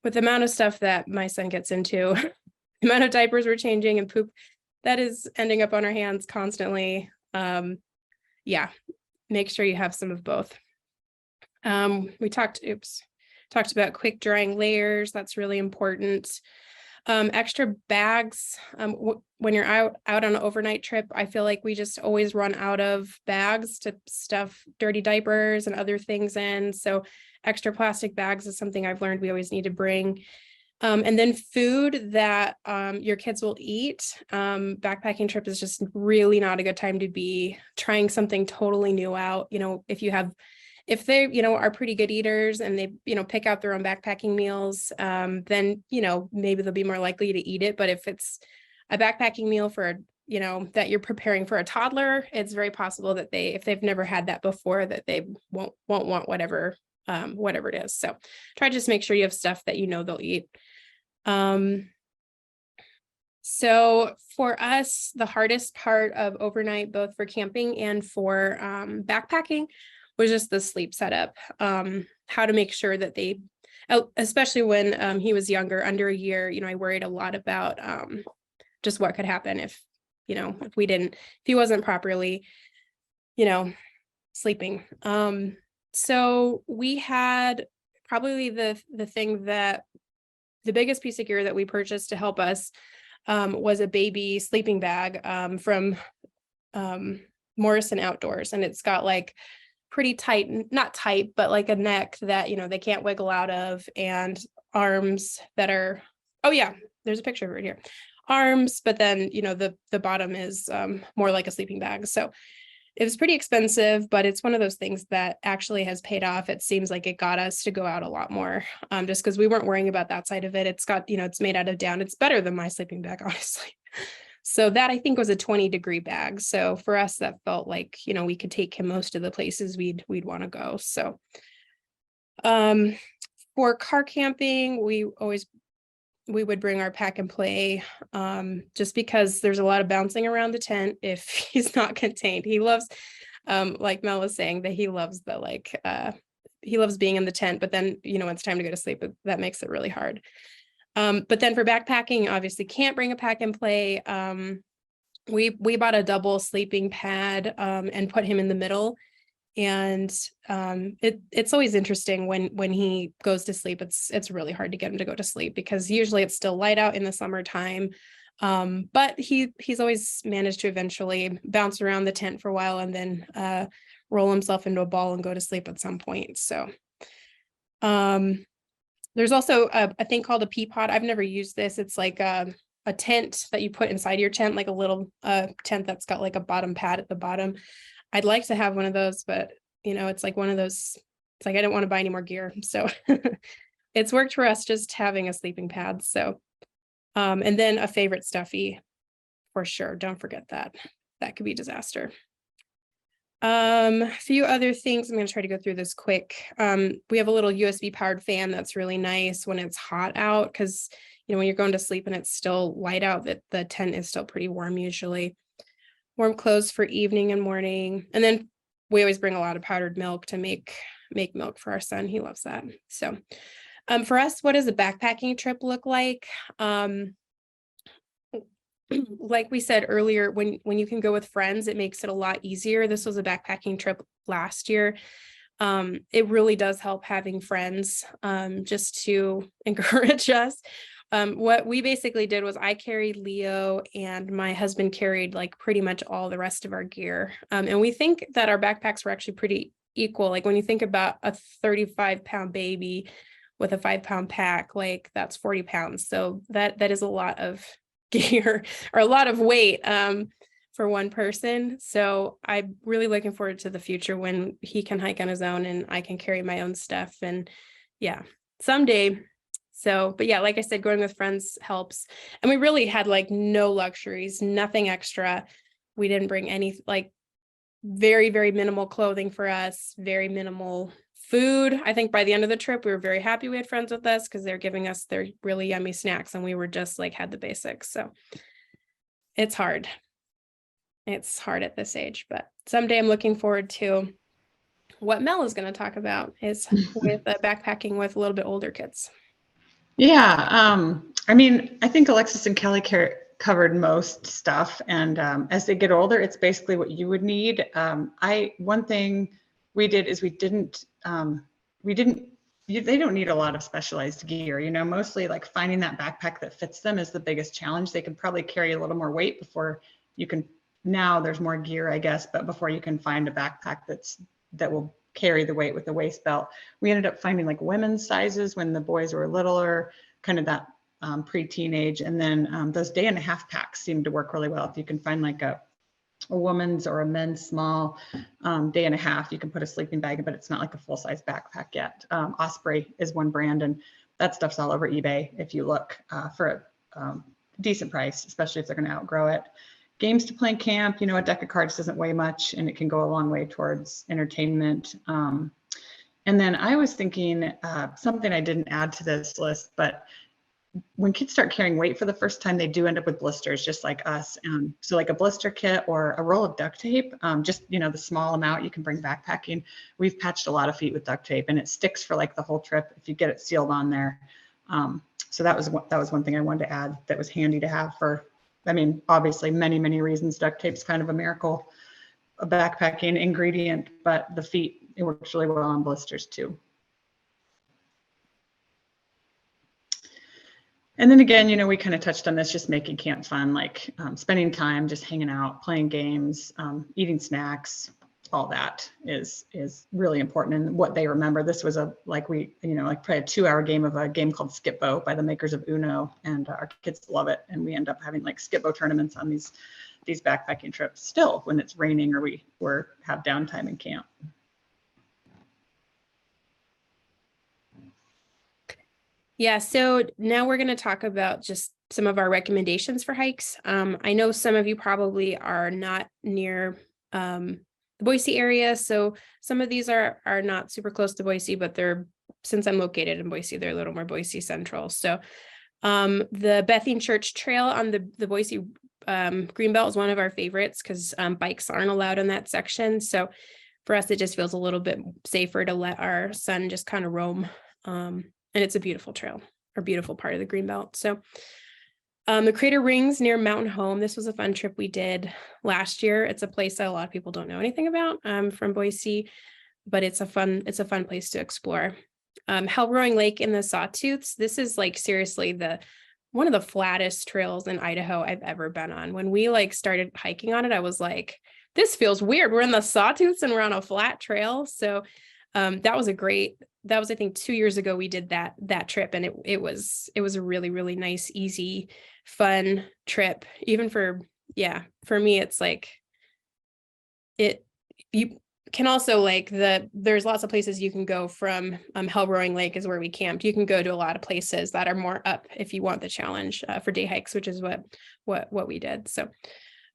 with the amount of stuff that my son gets into, the amount of diapers we're changing and poop that is ending up on our hands constantly, yeah, make sure you have some of both. We talked about quick drying layers. That's really important. Extra bags. When you're out on an overnight trip, I feel like we just always run out of bags to stuff dirty diapers and other things in. So extra plastic bags is something I've learned we always need to bring. And then food that your kids will eat. Backpacking trip is just really not a good time to be trying something totally new out. You know, if they, you know, are pretty good eaters and they, you know, pick out their own backpacking meals, then, you know, maybe they'll be more likely to eat it. But if it's a backpacking meal for, you know, that you're preparing for a toddler, it's very possible that if they've never had that before, that they won't want whatever it is. So try to just make sure you have stuff that, you know, they'll eat. So for us, the hardest part of overnight, both for camping and for backpacking, was just the sleep setup, how to make sure that they, especially when he was younger, under a year, you know, I worried a lot about just what could happen if, you know, if he wasn't properly, you know, sleeping. So we had probably the thing that the biggest piece of gear that we purchased to help us was a baby sleeping bag from Morrison Outdoors. And it's got like pretty tight, not tight, but like a neck that, you know, they can't wiggle out of, and arms that are, oh yeah, there's a picture of it here. Arms, but then, you know, the bottom is more like a sleeping bag. So it was pretty expensive, but it's one of those things that actually has paid off. It seems like it got us to go out a lot more, just because we weren't worrying about that side of it. It's got, you know, it's made out of down. It's better than my sleeping bag, honestly. So that I think was a 20-degree bag. So for us, that felt like, you know, we could take him most of the places we'd want to go. So for car camping, we would bring our pack and play, just because there's a lot of bouncing around the tent if he's not contained. He loves, like Mel was saying, that he loves he loves being in the tent, but then, you know, when it's time to go to sleep, that makes it really hard. But then for backpacking, obviously can't bring a pack and play. We bought a double sleeping pad, and put him in the middle. And it's always interesting when he goes to sleep. It's really hard to get him to go to sleep because usually it's still light out in the summertime. But he's always managed to eventually bounce around the tent for a while and then roll himself into a ball and go to sleep at some point. So there's also a thing called a pea pod. I've never used this. It's like a tent that you put inside your tent, like a little tent that's got like a bottom pad at the bottom. I'd like to have one of those, but you know, it's like one of those, it's like, I don't want to buy any more gear. So it's worked for us just having a sleeping pad. So, and then a favorite stuffy for sure. Don't forget that. That could be a disaster. A few other things. I'm going to try to go through this quick. We have a little USB powered fan that's really nice when it's hot out, because you know, when you're going to sleep and it's still light out, that the tent is still pretty warm usually. Warm clothes for evening and morning. And then we always bring a lot of powdered milk to make milk for our son. He loves that. So for us, what does a backpacking trip look like? Like we said earlier, when you can go with friends, it makes it a lot easier. This was a backpacking trip last year. It really does help having friends, just to encourage us. What we basically did was I carried Leo and my husband carried like pretty much all the rest of our gear. And we think that our backpacks were actually pretty equal. Like when you think about a 35-pound baby with a 5-pound pack, like that's 40 pounds. So that is a lot of gear or a lot of weight for one person. So I'm really looking forward to the future when he can hike on his own and I can carry my own stuff. And yeah, someday. So, but yeah, like I said, going with friends helps. And we really had like no luxuries, nothing extra. We didn't bring any, like very, very minimal clothing for us, very minimal food. I think by the end of the trip, we were very happy we had friends with us because they're giving us their really yummy snacks and we were just like had the basics. So it's hard. It's hard at this age, but someday I'm looking forward to what Mel is going to talk about is with backpacking with a little bit older kids. Yeah, I mean, I think Alexis and Kelly covered most stuff, and as they get older, it's basically what you would need. One thing we did is they don't need a lot of specialized gear, you know, mostly like finding that backpack that fits them is the biggest challenge. They can probably carry a little more weight before you can, now there's more gear, I guess, but before you can find a backpack that will carry the weight with the waist belt. We ended up finding like women's sizes when the boys were littler, kind of that pre-teenage. And then those 1.5 day packs seem to work really well. If you can find like a woman's or a men's small 1.5 day, you can put a sleeping bag in, but it's not like a full-size backpack yet. Osprey is one brand, and that stuff's all over eBay if you look for a decent price, especially if they're going to outgrow it. Games to play in camp, you know, a deck of cards doesn't weigh much and it can go a long way towards entertainment. And then I was thinking something I didn't add to this list, but when kids start carrying weight for the first time, they do end up with blisters, just like us. So like a blister kit or a roll of duct tape, just, the small amount you can bring backpacking. We've patched a lot of feet with duct tape, and it sticks for like the whole trip if you get it sealed on there. So that was one thing I wanted to add that was handy to have for, obviously many reasons. Duct tape's kind of a miracle, a backpacking ingredient, but the feet, it works really well on blisters too. And then again, we kind of touched on this, just making camp fun, like spending time, just hanging out, playing games, eating snacks, all that is really important. And what they remember, this was probably a 2-hour game of a game called Skip-Bo by the makers of Uno, and our kids love it. And we end up having like Skip-Bo tournaments on these backpacking trips still when it's raining or we have downtime in camp. Yeah, so now we're going to talk about just some of our recommendations for hikes. I know some of you probably are not near the Boise area, so some of these are not super close to Boise, but since I'm located in Boise, they're a little more Boise central. So the Bethany Church Trail on the Boise Greenbelt is one of our favorites because bikes aren't allowed in that section. So for us, it just feels a little bit safer to let our son just kind of roam. And it's a beautiful trail, or beautiful part of the Greenbelt. So the Crater Rings near Mountain Home, this was a fun trip we did last year. It's a place that a lot of people don't know anything about from Boise, but it's a fun place to explore. Hell Rowing Lake in the Sawtooths, this is like seriously one of the flattest trails in Idaho I've ever been on. When we started hiking on it, I was like, this feels weird. We're in the Sawtooths and we're on a flat trail. So that was I think 2 years ago we did that trip, and it was a really, really nice, easy, fun trip. Even for me, it's like you can also there's lots of places you can go from. Hell Rowing Lake is where we camped. You can go to a lot of places that are more up if you want the challenge for day hikes, which is what we did. So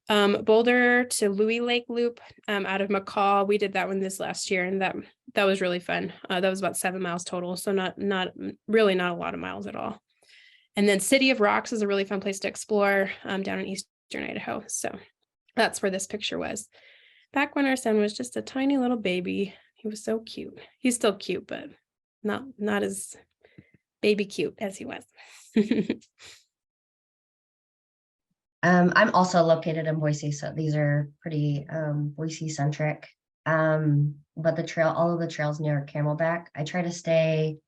Boulder to Louis Lake Loop out of McCall. We did that one this last year, and that was really fun. That was about 7 miles total, so not really not a lot of miles at all. And then City of Rocks is a really fun place to explore down in eastern Idaho. So that's where this picture was. Back when our son was just a tiny little baby. He was so cute. He's still cute, but not as baby cute as he was. I'm also located in Boise, so these are pretty Boise centric. But all of the trails near Camelback, I try to stay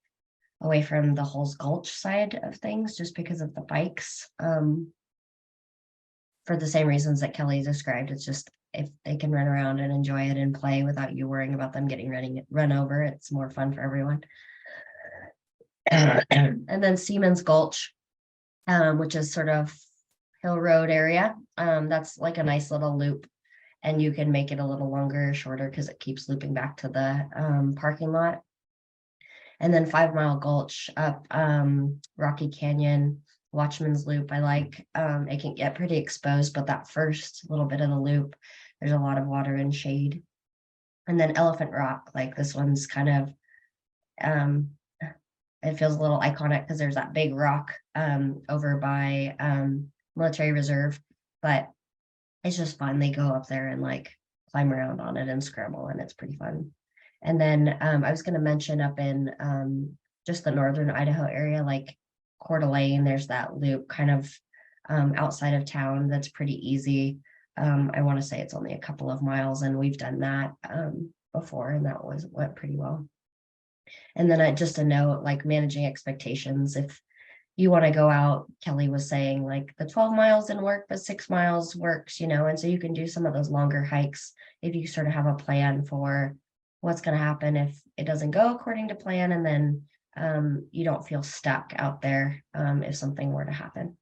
away from the Hulls Gulch side of things just because of the bikes. For the same reasons that Kelly described, it's just if they can run around and enjoy it and play without you worrying about them getting run over, it's more fun for everyone. And then Siemens Gulch, which is sort of Hill Road area. That's like a nice little loop, and you can make it a little longer or shorter because it keeps looping back to the parking lot. And then 5 Mile Gulch up Rocky Canyon, Watchman's Loop. I like it can get pretty exposed, but that first little bit of the loop, there's a lot of water and shade. And then Elephant Rock, like this one's kind of it feels a little iconic because there's that big rock over by Military Reserve, but it's just fun. They go up there and climb around on it and scramble, and it's pretty fun. And then I was going to mention up in just the northern Idaho area, like Coeur d'Alene, there's that loop kind of outside of town that's pretty easy. I want to say it's only a couple of miles, and we've done that before, and that went pretty well. And then just a note, managing expectations. If you want to go out, Kelly was saying the 12 miles didn't work, but 6 miles works, and so you can do some of those longer hikes if you sort of have a plan for what's going to happen if it doesn't go according to plan, and then you don't feel stuck out there if something were to happen.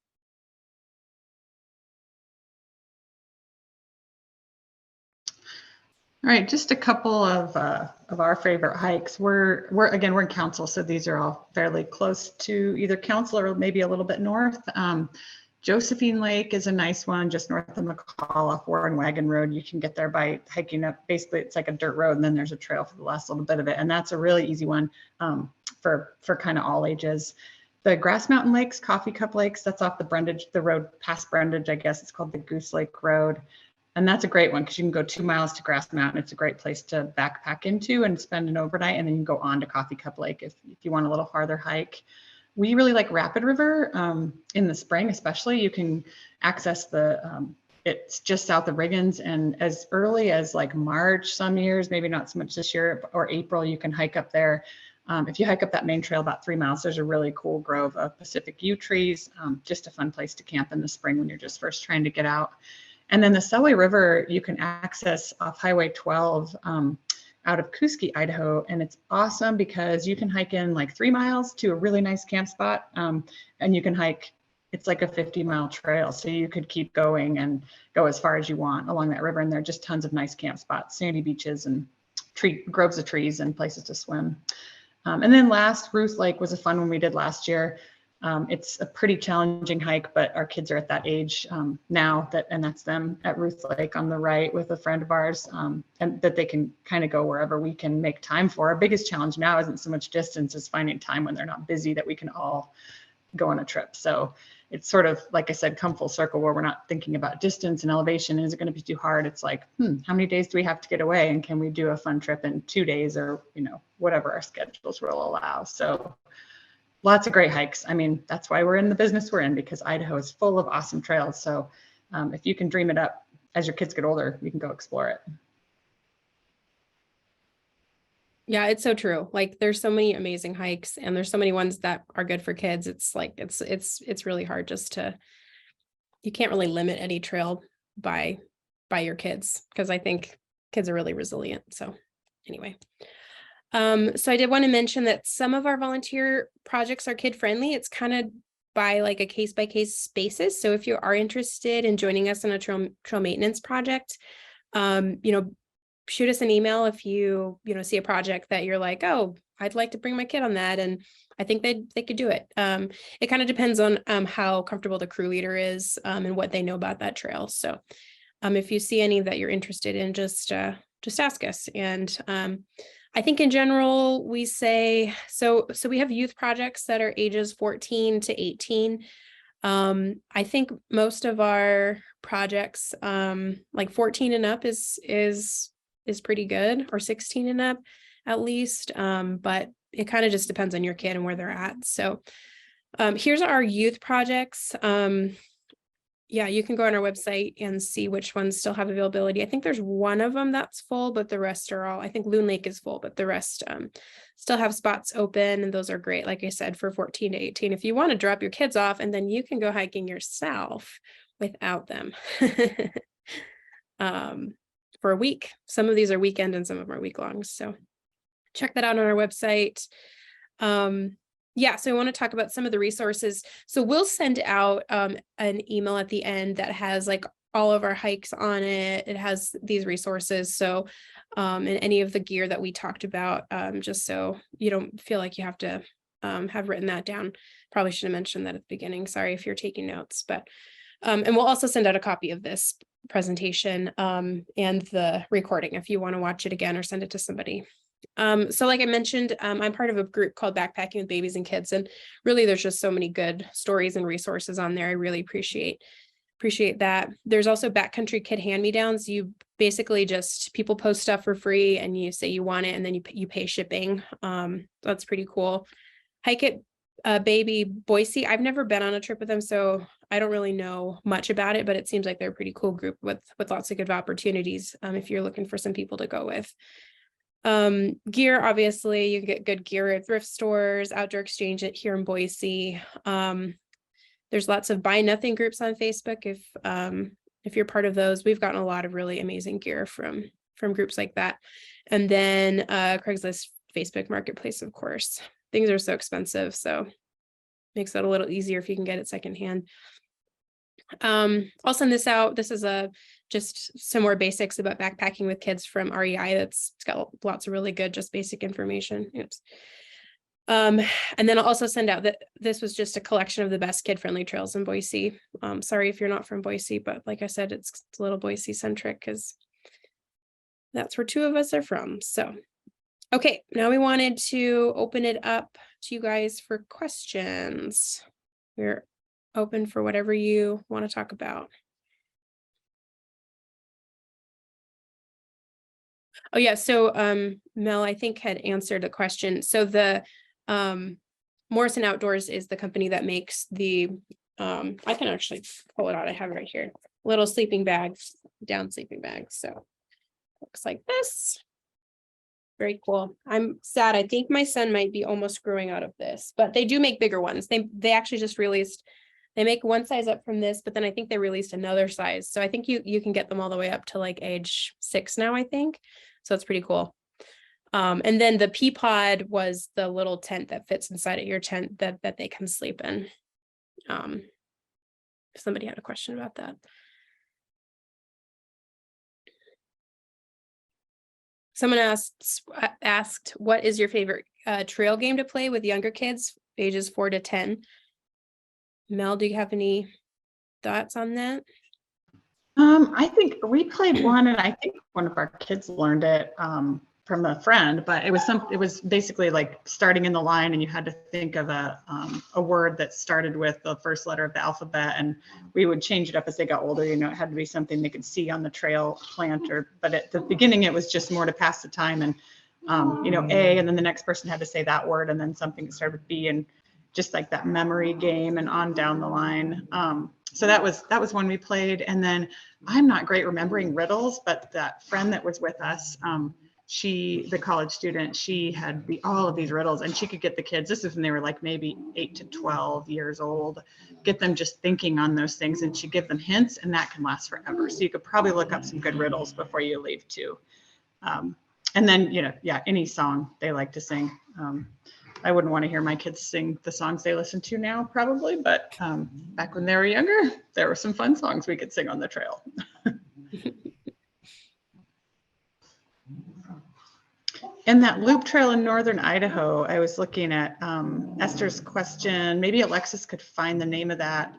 All right, just a couple of our favorite hikes. We're in Council, so these are all fairly close to either Council or maybe a little bit north. Josephine Lake is a nice one just north of McCall off Warren Wagon Road. You can get there by hiking up. Basically, it's like a dirt road, and then there's a trail for the last little bit of it, and that's a really easy one for kind of all ages. the Grass Mountain Lakes, Coffee Cup Lakes, that's off the Brundage, the road past Brundage, I guess it's called the Goose Lake Road. And that's a great one because you can go 2 miles to Grass Mountain. It's a great place to backpack into and spend an overnight. And then you can go on to Coffee Cup Lake if you want a little farther hike. We really like Rapid River in the spring, especially. You can access the, it's just south of Riggins, and as early as like March, some years, maybe not so much this year, or April, you can hike up there. If you hike up that main trail about 3 miles, there's a really cool grove of Pacific yew trees, just a fun place to camp in the spring when you're just first trying to get out. And then the Selway River, you can access off Highway 12 out of Kuski, Idaho. And it's awesome because you can hike in like 3 miles to a really nice camp spot. And you can hike, it's like a 50-mile trail. So you could keep going and go as far as you want along that river. And there are just tons of nice camp spots, sandy beaches and groves of trees and places to swim. And then last, Ruth Lake was a fun one we did last year. It's a pretty challenging hike, but our kids are at that age now and that's them at Ruth Lake on the right with a friend of ours, and that they can kind of go wherever we can make time for. Our biggest challenge now isn't so much distance as finding time when they're not busy that we can all go on a trip. So it's sort of, like I said, come full circle where we're not thinking about distance and elevation. Is it going to be too hard? It's like, how many days do we have to get away? And can we do a fun trip in 2 days or, whatever our schedules will allow? So lots of great hikes. I mean, that's why we're in the business we're in, because Idaho is full of awesome trails. So if you can dream it up as your kids get older, you can go explore it. Yeah, it's so true. Like there's so many amazing hikes and there's so many ones that are good for kids. It's like, it's really hard you can't really limit any trail by your kids, because I think kids are really resilient. So anyway. So I did want to mention that some of our volunteer projects are kid friendly. It's kind of by like a case by case basis. So if you are interested in joining us in a trail maintenance project, shoot us an email if you see a project that you're like, oh, I'd like to bring my kid on that, and I think they could do it. It kind of depends on how comfortable the crew leader is and what they know about that trail. So if you see any that you're interested in, just ask us. And I think in general, we say, so we have youth projects that are ages 14 to 18. I think most of our projects, like 14 and up is pretty good, or 16 and up at least. But it kind of just depends on your kid and where they're at. So here's our youth projects. Yeah, you can go on our website and see which ones still have availability. I think there's one of them that's full, but the rest are all, I think Loon Lake is full, but the rest still have spots open, and those are great. Like I said, for 14 to 18, if you want to drop your kids off and then you can go hiking yourself without them for a week. Some of these are weekend and some of them are week long. So check that out on our website. Yeah, so I want to talk about some of the resources. So we'll send out an email at the end that has like all of our hikes on it. It has these resources. So and any of the gear that we talked about, just so you don't feel like you have to have written that down. Probably should have mentioned that at the beginning. Sorry if you're taking notes, but and we'll also send out a copy of this presentation and the recording if you want to watch it again or send it to somebody. So like I mentioned, I'm part of a group called Backpacking with Babies and Kids, and really there's just so many good stories and resources on there. I really appreciate that. There's also Backcountry Kid Hand-Me-Downs. You basically people post stuff for free and you say you want it, and then you pay shipping. That's pretty cool. Hike It Baby Boise. I've never been on a trip with them, so I don't really know much about it, but it seems like they're a pretty cool group with lots of good opportunities if you're looking for some people to go with. Gear, obviously you can get good gear at thrift stores, Outdoor Exchange here in Boise. There's lots of buy nothing groups on Facebook. If you're part of those, we've gotten a lot of really amazing gear from groups like that. And then Craigslist, Facebook Marketplace, of course. Things are so expensive, so makes it a little easier if you can get it secondhand. I'll send this out. This is just some more basics about backpacking with kids from REI. It's got lots of really good, just basic information. Oops. And then I'll also send out that this was just a collection of the best kid-friendly trails in Boise. Sorry if you're not from Boise, but like I said, it's a little Boise centric because that's where two of us are from. So, okay, now we wanted to open it up to you guys for questions. We're open for whatever you want to talk about. Oh yeah, so Mel, I think had answered the question. So the Morrison Outdoors is the company that makes the I can actually pull it out. I have it right here. Little sleeping bags, down sleeping bags. So looks like this. Very cool. I'm sad. I think my son might be almost growing out of this, but they do make bigger ones. They actually just released, they make one size up from this, but then I think they released another size. So I think you can get them all the way up to like age 6 now, I think. So it's pretty cool. And then the pea pod was the little tent that fits inside of your tent that they can sleep in. If somebody had a question about that. Someone asked, what is your favorite trail game to play with younger kids, ages 4 to 10? Mel, do you have any thoughts on that? I think we played one, and I think one of our kids learned it from a friend, but it was basically like starting in the line, and you had to think of a word that started with the first letter of the alphabet, and we would change it up as they got older. You know, it had to be something they could see on the trail plant, but at the beginning it was just more to pass the time, and you know, A, and then the next person had to say that word, and then something that started with B, and just like that memory game, and on down the line. So that was one we played. And then I'm not great remembering riddles, but that friend that was with us, the college student, she had all of these riddles, and she could get the kids, this is when they were like maybe 8 to 12 years old, get them just thinking on those things, and she'd give them hints, and that can last forever. So you could probably look up some good riddles before you leave too. And then, you know, yeah, any song they like to sing. I wouldn't want to hear my kids sing the songs they listen to now, probably, but back when they were younger, there were some fun songs we could sing on the trail. And that loop trail in northern Idaho, I was looking at Esther's question. Maybe Alexis could find the name of that.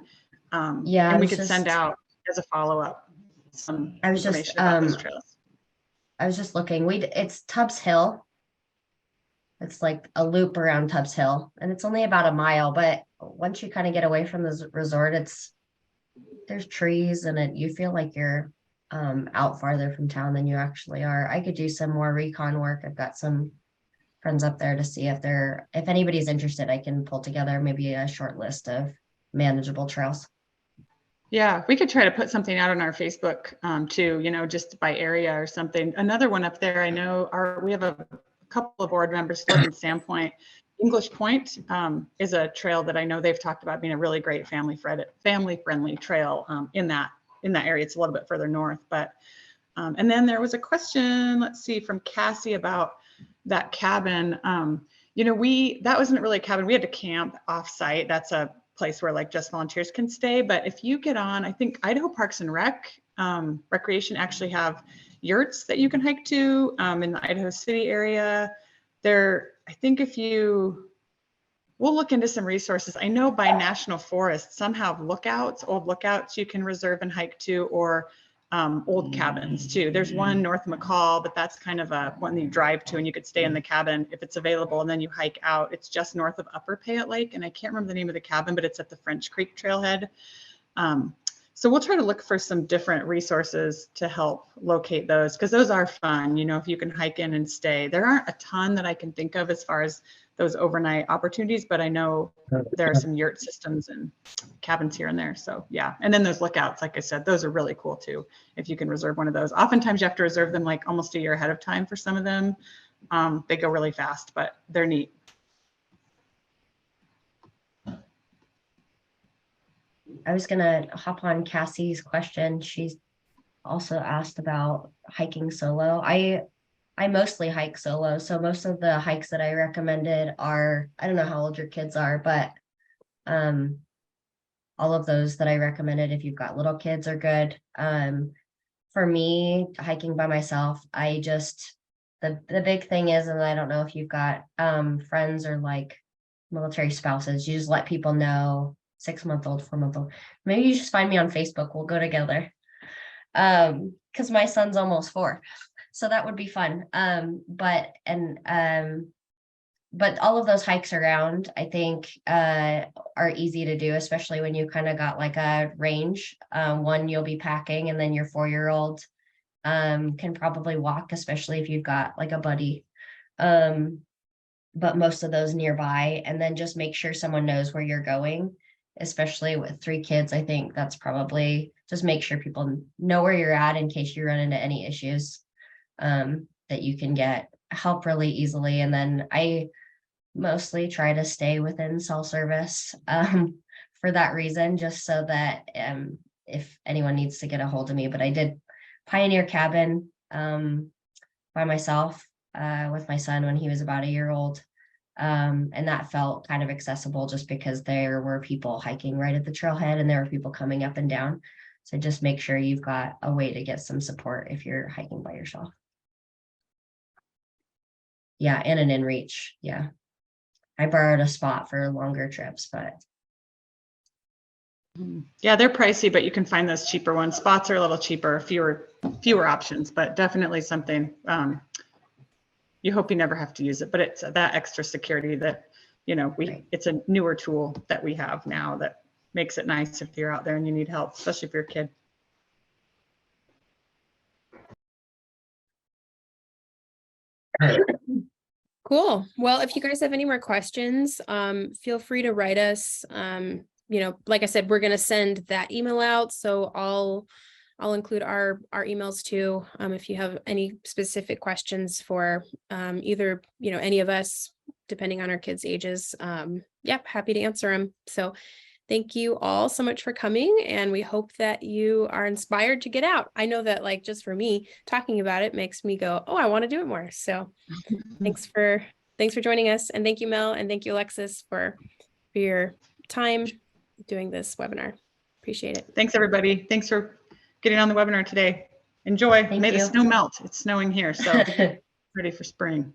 Yeah, and we could send out as a follow-up some information about those trails. I was just looking. It's Tubbs Hill. It's like a loop around Tubbs Hill, and it's only about a mile, but once you kind of get away from the resort, there's trees, and you feel like you're out farther from town than you actually are. I could do some more recon work. I've got some friends up there to see if anybody's interested. I can pull together maybe a short list of manageable trails. Yeah, we could try to put something out on our Facebook too, you know, just by area or something. Another one up there, I know we have a couple of board members live in Sandpoint. English Point is a trail that I know they've talked about being a really great family friendly trail in that area. It's a little bit further north, but and then there was a question, let's see, from Cassie about that cabin. You know, that wasn't really a cabin. We had to camp off-site. That's a place where like just volunteers can stay. But if you get on, I think Idaho Parks and Recreation actually have yurts that you can hike to in the Idaho City area. I think we'll look into some resources. I know by National Forest, some have old lookouts you can reserve and hike to, or old cabins too. There's one north of McCall, but that's kind of one that you drive to and you could stay in the cabin if it's available, and then you hike out. It's just north of Upper Payette Lake, and I can't remember the name of the cabin, but it's at the French Creek Trailhead. So we'll try to look for some different resources to help locate those, because those are fun, you know, if you can hike in and stay. There aren't a ton that I can think of as far as those overnight opportunities, but I know there are some yurt systems and cabins here and there. So yeah, and then those lookouts, like I said, those are really cool too, if you can reserve one of those. Oftentimes you have to reserve them like almost a year ahead of time for some of them. They go really fast, but they're neat. I was gonna hop on Cassie's question. She's also asked about hiking solo. I mostly hike solo, so most of the hikes that I recommended are, I don't know how old your kids are, but all of those that I recommended, if you've got little kids, are good. For me, hiking by myself, the big thing is, and I don't know if you've got friends or like military spouses, you just let people know, 6-month-old, 4-month-old. Maybe you just find me on Facebook. We'll go together. Because my son's almost 4. So that would be fun. but all of those hikes around, I think, are easy to do, especially when you kind of got like a range. One you'll be packing, and then your 4-year-old can probably walk, especially if you've got like a buddy. But most of those nearby, and then just make sure someone knows where you're going, especially with 3 kids. I think that's probably just make sure people know where you're at in case you run into any issues, that you can get help really easily. And then I mostly try to stay within cell service for that reason, just so that if anyone needs to get a hold of me. But I did Pioneer Cabin by myself with my son when he was about a year old. And that felt kind of accessible just because there were people hiking right at the trailhead and there were people coming up and down. So just make sure you've got a way to get some support if you're hiking by yourself. Yeah, and an inReach. Yeah. I borrowed a spot for longer trips, but yeah, they're pricey, but you can find those cheaper ones. Spots are a little cheaper, fewer options, but definitely something you hope you never have to use it, but it's that extra security that, you know, Right. it's a newer tool that we have now that makes it nice if you're out there and you need help, especially if you're a kid. Cool. Well, if you guys have any more questions, feel free to write us. You know, like I said, we're gonna send that email out, so I'll include our emails too. If you have any specific questions for either, you know, any of us, depending on our kids' ages, yeah, happy to answer them. So thank you all so much for coming, and we hope that you are inspired to get out. I know that, like, just for me, talking about it makes me go, oh, I want to do it more. So thanks for joining us, and thank you, Mel, and thank you, Alexis, for your time doing this webinar. Appreciate it. Thanks, everybody. Thanks for getting on the webinar today. Enjoy. Thank May the you. snow melt. It's snowing here, so ready for spring.